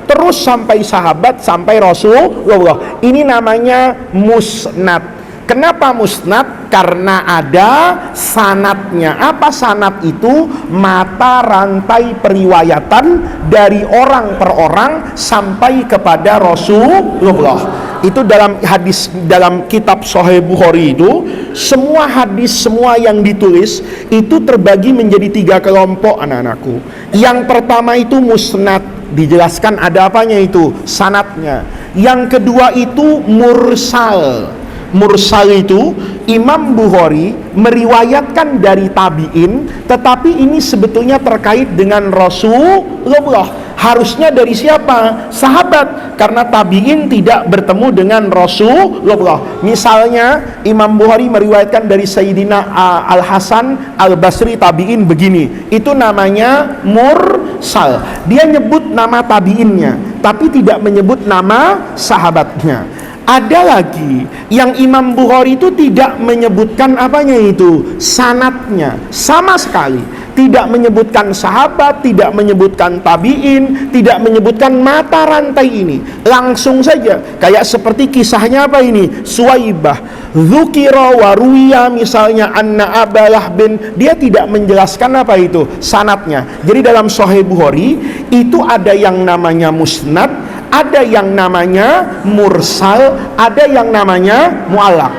terus sampai sahabat, sampai Rasulullah. Ini namanya musnad. Kenapa musnad? Karena ada sanadnya. Apa sanad itu? Mata rantai periwayatan dari orang per orang sampai kepada Rasulullah. Itu dalam hadis, dalam kitab Sahih Bukhari itu, semua hadis, semua yang ditulis itu terbagi menjadi 3 kelompok, anak-anakku. Yang pertama itu musnad, dijelaskan ada apanya itu, sanadnya. Yang kedua itu mursal. Mursal itu Imam Bukhari meriwayatkan dari tabi'in, tetapi ini sebetulnya terkait dengan Rasulullah. Harusnya dari siapa? Sahabat, karena tabi'in tidak bertemu dengan Rasulullah. Misalnya Imam Bukhari meriwayatkan dari Sayyidina Al-Hasan Al-Basri, tabi'in begini, itu namanya mursal. Dia nyebut nama tabi'innya, tapi tidak menyebut nama sahabatnya. Ada lagi yang Imam Bukhari itu tidak menyebutkan apanya itu, sanadnya, sama sekali tidak menyebutkan sahabat, tidak menyebutkan tabi'in, tidak menyebutkan mata rantai ini, langsung saja. Kayak seperti kisahnya apa ini, Suwaibah, dzukira wa ruwiya, misalnya anna Abalah bin, dia tidak menjelaskan apa itu sanadnya. Jadi dalam Sahih Bukhari itu ada yang namanya musnad, ada yang namanya mursal, ada yang namanya mu'allaq.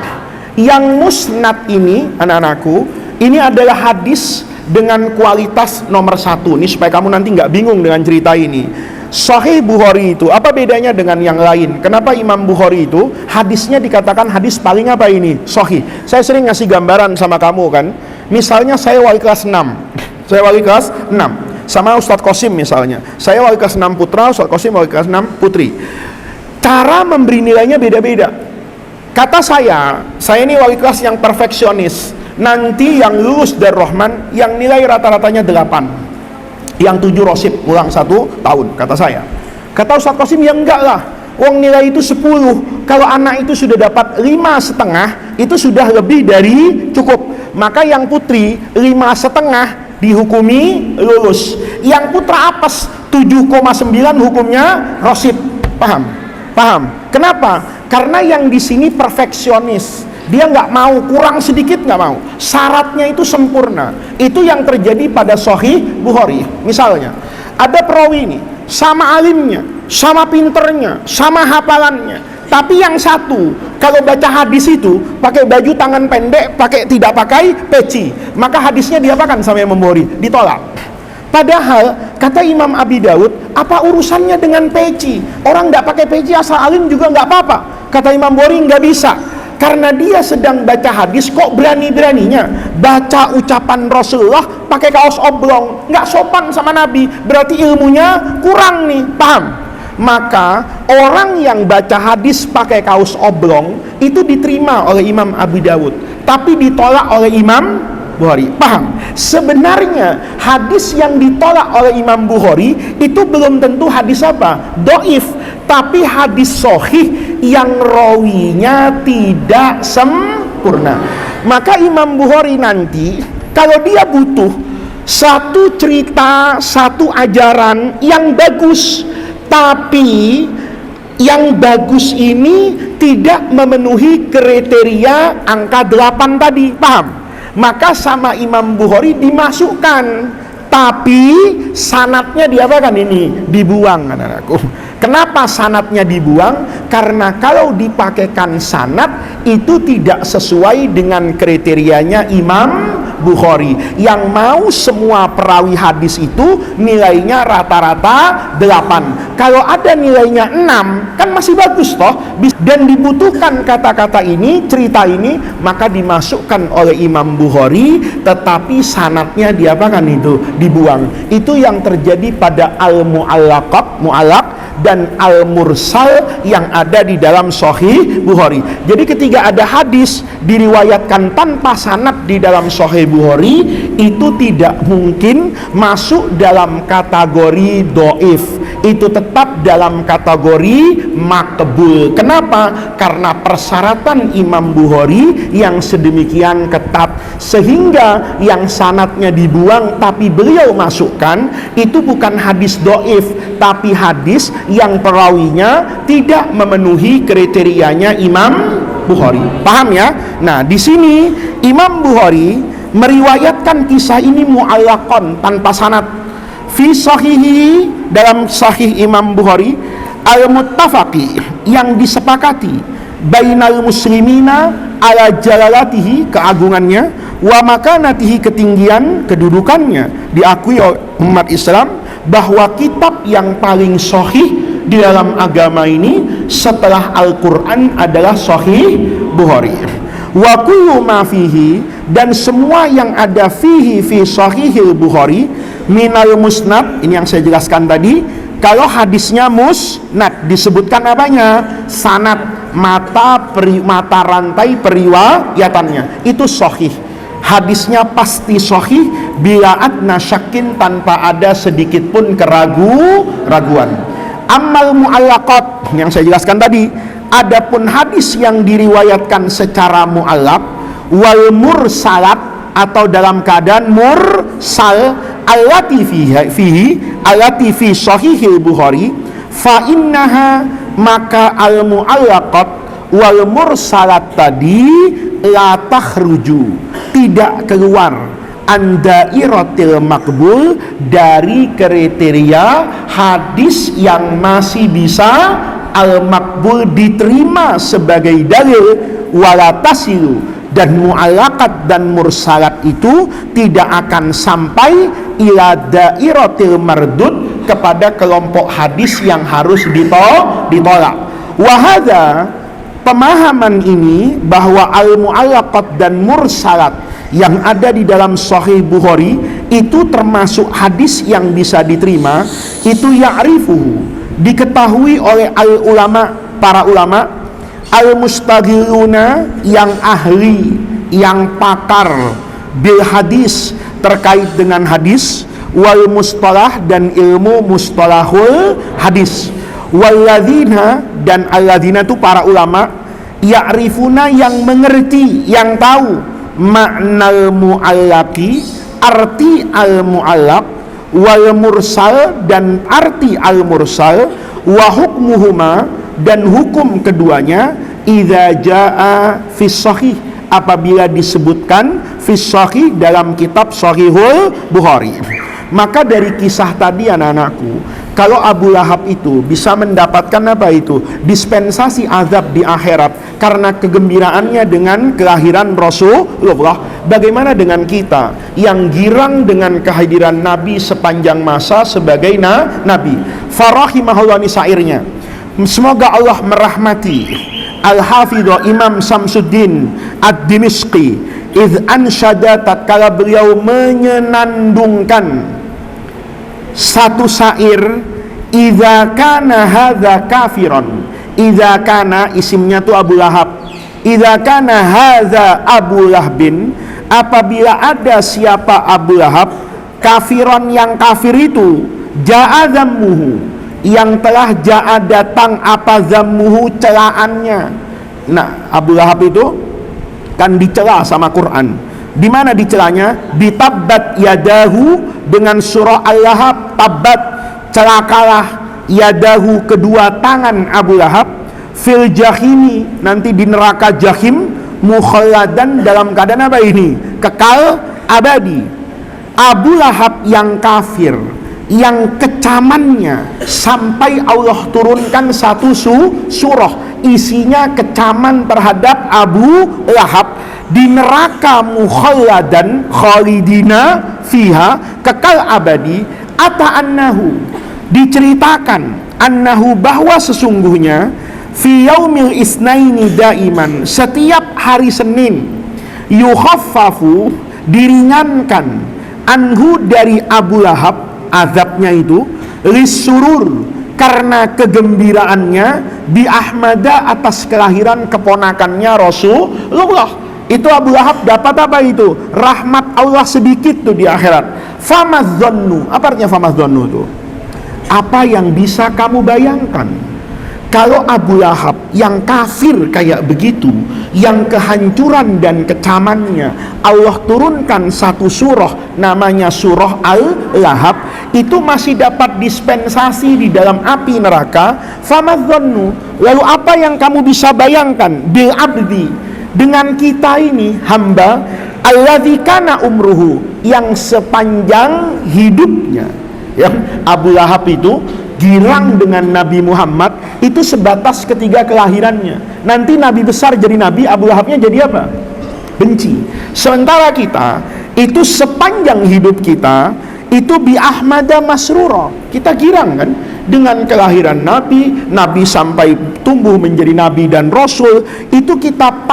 Yang musnad ini, anak-anakku, ini adalah hadis dengan kualitas nomor 1. Ini supaya kamu nanti nggak bingung dengan cerita ini. Sahih Bukhari itu apa bedanya dengan yang lain? Kenapa Imam Bukhari itu hadisnya dikatakan hadis paling apa ini? Sahih. Saya sering ngasih gambaran sama kamu kan. Misalnya saya wali kelas 6. Saya wali kelas 6. Sama Ustadz Qasim misalnya, saya wali kelas 6 putra, Ustadz Qasim wali kelas 6 putri. Cara memberi nilainya beda-beda. Kata saya ini wali kelas yang perfeksionis. Nanti yang lulus dari Rahman, yang nilai rata-ratanya 8, yang 7 rosib, ulang 1 tahun, kata saya. Kata Ustadz Qasim, ya enggak lah, wong nilai itu 10. Kalau anak itu sudah dapat 5,5, itu sudah lebih dari cukup. Maka yang putri 5,5 dihukumi lulus. Yang putra apes 7,9 hukumnya rosib. Paham? Kenapa? Karena yang di sini perfeksionis. Dia nggak mau, kurang sedikit nggak mau. Syaratnya itu sempurna. Itu yang terjadi pada Sahih Bukhari. Misalnya, ada perawi ini, sama alimnya, sama pinternya, sama hafalannya. Tapi yang satu, kalau baca hadis itu pakai baju tangan pendek, tidak pakai peci, maka hadisnya diapakan sama Imam Bukhari? Ditolak. Padahal kata Imam Abi Daud, apa urusannya dengan peci? Orang nggak pakai peci asal alim juga nggak apa-apa. Kata Imam Bukhari, nggak bisa. Karena dia sedang baca hadis, kok berani-beraninya baca ucapan Rasulullah pakai kaos oblong, nggak sopan sama Nabi. Berarti ilmunya kurang nih, paham? Maka orang yang baca hadis pakai kaos oblong itu diterima oleh Imam Abi Dawud, tapi ditolak oleh Imam Bukhari. Paham? Sebenarnya hadis yang ditolak oleh Imam Bukhari itu belum tentu hadis apa? Dhaif, tapi hadis sahih yang rawinya tidak sempurna. Maka Imam Bukhari nanti kalau dia butuh satu cerita, satu ajaran yang bagus, tapi yang bagus ini tidak memenuhi kriteria angka 8 tadi, paham? Maka sama Imam Bukhari dimasukkan, tapi sanadnya diapakan ini? Dibuang, anak-anakku. Kenapa sanadnya dibuang? Karena kalau dipakaikan sanad itu tidak sesuai dengan kriterianya Imam Bukhari yang mau semua perawi hadis itu nilainya rata-rata 8. Kalau ada nilainya 6 kan masih bagus toh, dan dibutuhkan kata-kata ini, cerita ini, maka dimasukkan oleh Imam Bukhari, tetapi sanadnya diapakan itu? Dibuang. Itu yang terjadi pada mu'allaq dan al-mursal yang ada di dalam Sahih Bukhari. Jadi ketika ada hadis diriwayatkan tanpa sanad di dalam Sahih Bukhari, itu tidak mungkin masuk dalam kategori dhaif, itu tetap dalam kategori makbul. Kenapa? Karena persyaratan Imam Bukhari yang sedemikian ketat, sehingga yang sanadnya dibuang tapi beliau masukkan itu bukan hadis dhaif, tapi hadis yang perawinya tidak memenuhi kriterianya Imam Bukhari. Paham ya? Nah, di sini Imam Bukhari meriwayatkan kisah ini mu'allaqan, tanpa sanad, fi sahihi, dalam sahih Imam Bukhari, al-muttafaqi, yang disepakati, bainal muslimina ala jalalatihi, keagungannya, wa makanatihi, ketinggian kedudukannya, diakui oleh umat Islam bahwa kitab yang paling sahih di dalam agama ini setelah Al-Quran adalah Sahih Bukhari. Wa kullu ma fihi, dan semua yang ada fihi fi Sahihil Bukhari minal musnad, ini yang saya jelaskan tadi. Kalau hadisnya musnad disebutkan apanya? Sanad, mata rantai periwayatannya, itu sahih. Hadisnya pasti sahih bila adna syakin, tanpa ada sedikit pun keraguan. Amal mu'allaqat yang saya jelaskan tadi, adapun hadis yang diriwayatkan secara mu'allaq, wal mursalat, atau dalam keadaan mursal, allati fi sahihil Bukhari, fa innaha, maka al mu'allaqat wal mursalat tadi la takhruju, tidak keluar andairatil makbul, dari kriteria hadis yang masih bisa al-makbul, diterima sebagai dalil, wala tasilu, dan mu'allaqat dan mursalat itu tidak akan sampai ila dairatil mardud, kepada kelompok hadis yang harus ditolak. Wahada, pemahaman ini bahwa al-mu'allaqat dan mursalat yang ada di dalam Sahih Bukhari itu termasuk hadis yang bisa diterima, itu ya'rifuhu, diketahui oleh para ulama al-mustaghiluna, yang ahli, yang pakar bil hadis, terkait dengan hadis, wal mustalah, dan ilmu mustalahul hadis, walladzina, dan alladzina itu para ulama, ya'rifuna, yang mengerti, yang tahu, maknal mu'allaqi, arti al-mu'allaq, wal mursal, dan arti al-mursal, wa hukmuhuma, dan hukum keduanya, idza jaa fis sahih, apabila disebutkan fis sahih dalam kitab Sahihul Bukhari. Maka dari kisah tadi, anak-anakku, kalau Abu Lahab itu bisa mendapatkan apa itu? Dispensasi azab di akhirat karena kegembiraannya dengan kelahiran Rasulullah. Bagaimana dengan kita yang girang dengan kehadiran Nabi sepanjang masa sebagai Nabi? Farahimahullah, ini syairnya. Semoga Allah merahmati Al-Hafidh Imam Samsuddin Ad-Dimishqi, idh ansyada, tatkala beliau menyenandungkan satu syair, idza kana hadza kafiron, idza kana, isimnya tu Abu Lahab, idza kana hadza Abu Lahbin apabila ada siapa Abu Lahab kafiron yang kafir itu, ja'a zammuhu, yang telah ja'a datang apa zammuhu, celaannya. Nah, Abu Lahab itu kan dicela sama Quran. Di mana dicelanya? Di tabbat yadahu, dengan surah Al-Lahab. Tabbat, celakalah, yadahu, kedua tangan Abu Lahab, fil jahimi, nanti di neraka jahim, mukhalladan, dalam keadaan apa ini? Kekal abadi. Abu Lahab yang kafir, yang kecamannya sampai Allah turunkan satu surah isinya kecaman terhadap Abu Lahab, di neraka mukhalladan, khalidina fiha, kekal abadi. Ata annahu, diceritakan annahu, bahwa sesungguhnya fi yaumil isnaini daiman, setiap hari Senin, yukhaffafu, diringankan, anhu, dari Abu Lahab, azabnya itu, lisurur, karena kegembiraannya, bi Ahmada, atas kelahiran keponakannya Rasulullah. Itu Abu Lahab dapat apa itu? Rahmat Allah sedikit tuh di akhirat. Famadzannu, apa artinya famadzannu itu? Apa yang bisa kamu bayangkan? Kalau Abu Lahab yang kafir kayak begitu, yang kehancuran dan kecamannya, Allah turunkan satu surah namanya surah Al-Lahab, itu masih dapat dispensasi di dalam api neraka. Famadzannu, lalu apa yang kamu bisa bayangkan? Bil abdi, dengan kita ini hamba, alladzi kana umruhu, yang sepanjang hidupnya, yang Abu Lahab itu girang dengan Nabi Muhammad itu sebatas ketika kelahirannya. Nanti Nabi besar jadi Nabi, Abu Lahabnya jadi apa? Benci. Sementara kita itu sepanjang hidup kita itu bi ahmada masrura, kita girang kan dengan kelahiran Nabi, Nabi sampai tumbuh menjadi Nabi dan Rasul, itu kita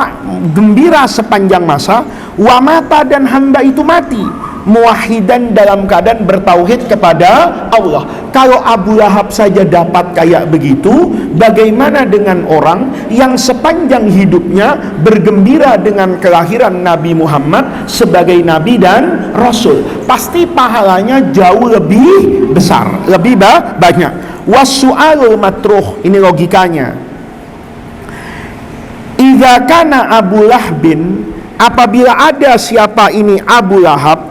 gembira sepanjang masa. Wa mata, dan hamba itu mati muwahhidan, dalam keadaan bertauhid kepada Allah. Kalau Abu Lahab saja dapat kayak begitu, bagaimana dengan orang yang sepanjang hidupnya bergembira dengan kelahiran Nabi Muhammad sebagai Nabi dan Rasul? Pasti pahalanya jauh lebih besar, lebih banyak. Wasu'alul matruh, ini logikanya. Idza kana Abu Lahbin, apabila ada siapa ini Abu Lahab,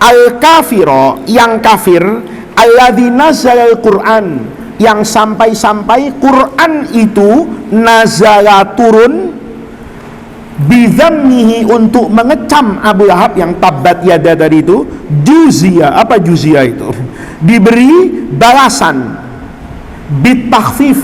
al-kafiro, yang kafir, alladzi nazala al-Qur'an, yang sampai-sampai Quran itu nazala turun, bidzammihi, untuk mengecam Abu Lahab yang tabbat yada tadi itu, juzia, apa juzia itu? Diberi balasan, bitakhfif,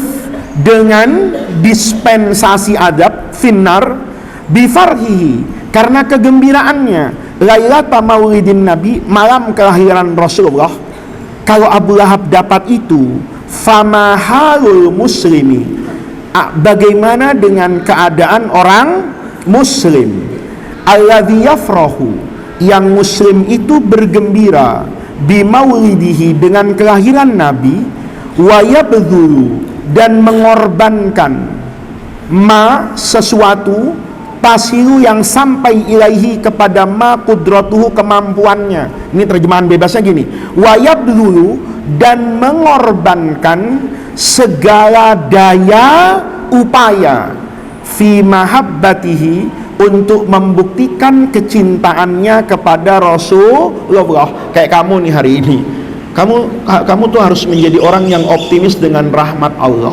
dengan dispensasi adab, finnar, bifarhihi, karena kegembiraannya, lailata maulidin Nabi, malam kelahiran Rasulullah. Kalau Abu Lahab dapat itu, famahalul muslimi, bagaimana dengan keadaan orang muslim? Alladzi yafrahu, yang muslim itu bergembira, bimaulidihi, dengan kelahiran Nabi, wa yabdhulu, dan mengorbankan, ma, sesuatu, tasilu, yang sampai ilaihi, kepada ma kudratuhu, kemampuannya. Ini terjemahan bebasnya gini, wayab dulu, dan mengorbankan segala daya upaya, fi mahabbatihi, untuk membuktikan kecintaannya kepada Rasulullah. Kayak kamu nih hari ini, kamu tuh harus menjadi orang yang optimis dengan rahmat Allah.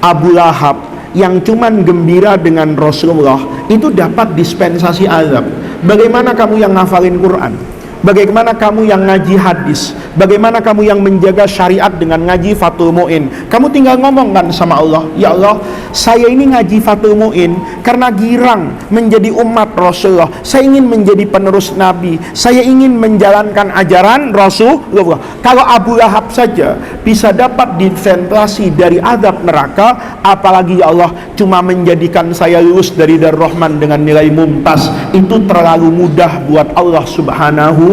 Abu Lahab yang cuman gembira dengan Rasulullah itu dapat dispensasi azab. Bagaimana kamu yang ngafalin Quran? Bagaimana kamu yang ngaji hadis? Bagaimana kamu yang menjaga syariat dengan ngaji Fathul Mu'in? Kamu tinggal ngomong kan sama Allah, ya Allah, saya ini ngaji Fathul Mu'in karena girang menjadi umat Rasulullah. Saya ingin menjadi penerus Nabi. Saya ingin menjalankan ajaran Rasulullah. Kalau Abu Lahab saja bisa dapat dispensasi dari azab neraka, apalagi ya Allah cuma menjadikan saya lulus dari Darur Rahman dengan nilai mumtaz. Itu terlalu mudah buat Allah Subhanahu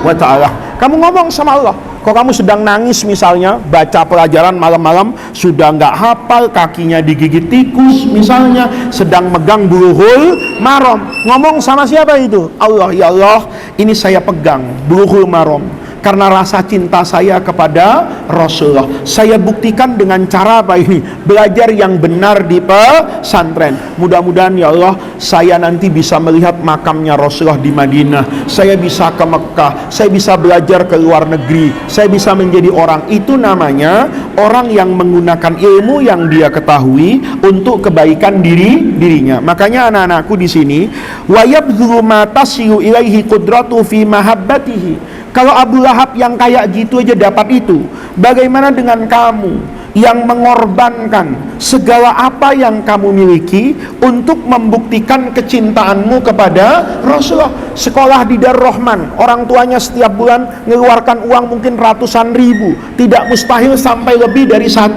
wa ta'ala. Kamu ngomong sama Allah, Kok kamu sedang nangis misalnya, baca pelajaran malam-malam sudah nggak hafal, kakinya digigit tikus misalnya, sedang megang bulughul maram. Ngomong sama siapa itu? Allah, ya Allah, ini saya pegang bulughul maram karena rasa cinta saya kepada Rasulullah. Saya buktikan dengan cara apa ini? Belajar yang benar di pesantren. Mudah-mudahan ya Allah, saya nanti bisa melihat makamnya Rasulullah di Madinah. Saya bisa ke Mekah. Saya bisa belajar ke luar negeri. Saya bisa menjadi orang. Itu namanya orang yang menggunakan ilmu yang dia ketahui untuk kebaikan dirinya. Makanya anak-anakku di sini, wa yabdhuru ma tasiyu ilaihi qudratu fi mahabbatihi. Kalau Abu Lahab yang kayak gitu aja dapat itu, bagaimana dengan kamu yang mengorbankan segala apa yang kamu miliki untuk membuktikan kecintaanmu kepada Rasulullah? Sekolah di Darul Rahman, orang tuanya setiap bulan mengeluarkan uang mungkin ratusan ribu, tidak mustahil sampai lebih dari 1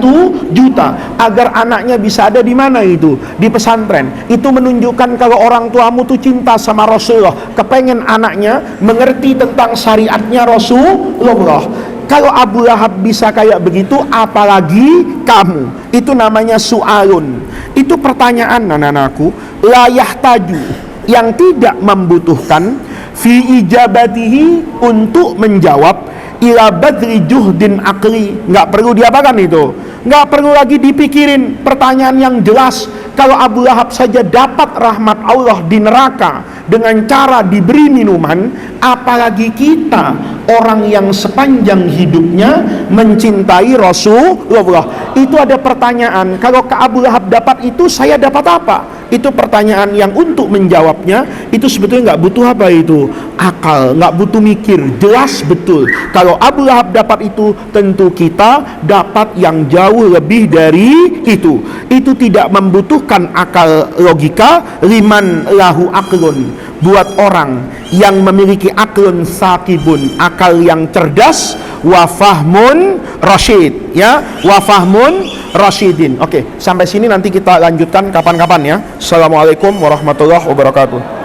juta agar anaknya bisa ada di mana itu? Di pesantren. Itu menunjukkan kalau orang tuamu tuh cinta sama Rasulullah, kepengen anaknya mengerti tentang syariatnya Rasulullah. Kalau Abu Lahab bisa kayak begitu, apalagi kamu. Itu namanya su'alun. Itu pertanyaan anak-anakku, la yahtaju, yang tidak membutuhkan fi ijabatihi, untuk menjawab ila badri juhdin akli. Nggak perlu diapakan itu, nggak perlu lagi dipikirin pertanyaan yang jelas. Kalau Abu Lahab saja dapat rahmat Allah di neraka dengan cara diberi minuman, apalagi kita, orang yang sepanjang hidupnya mencintai Rasulullah. Itu ada pertanyaan, kalau ke Abu Lahab dapat itu, saya dapat apa? Itu pertanyaan yang untuk menjawabnya itu sebetulnya nggak butuh apa itu? Akal, nggak butuh mikir, jelas betul. Kalau Abu Lahab dapat itu, tentu kita dapat yang jauh lebih dari itu. Itu tidak membutuhkan akal logika. Liman lahu aklun, buat orang yang memiliki aklun sakibun, akal yang cerdas, wa fahmun rasyid, ya, wa fahmun rasyidin. Oke, sampai sini nanti kita lanjutkan kapan-kapan ya. Assalamualaikum warahmatullahi wabarakatuh.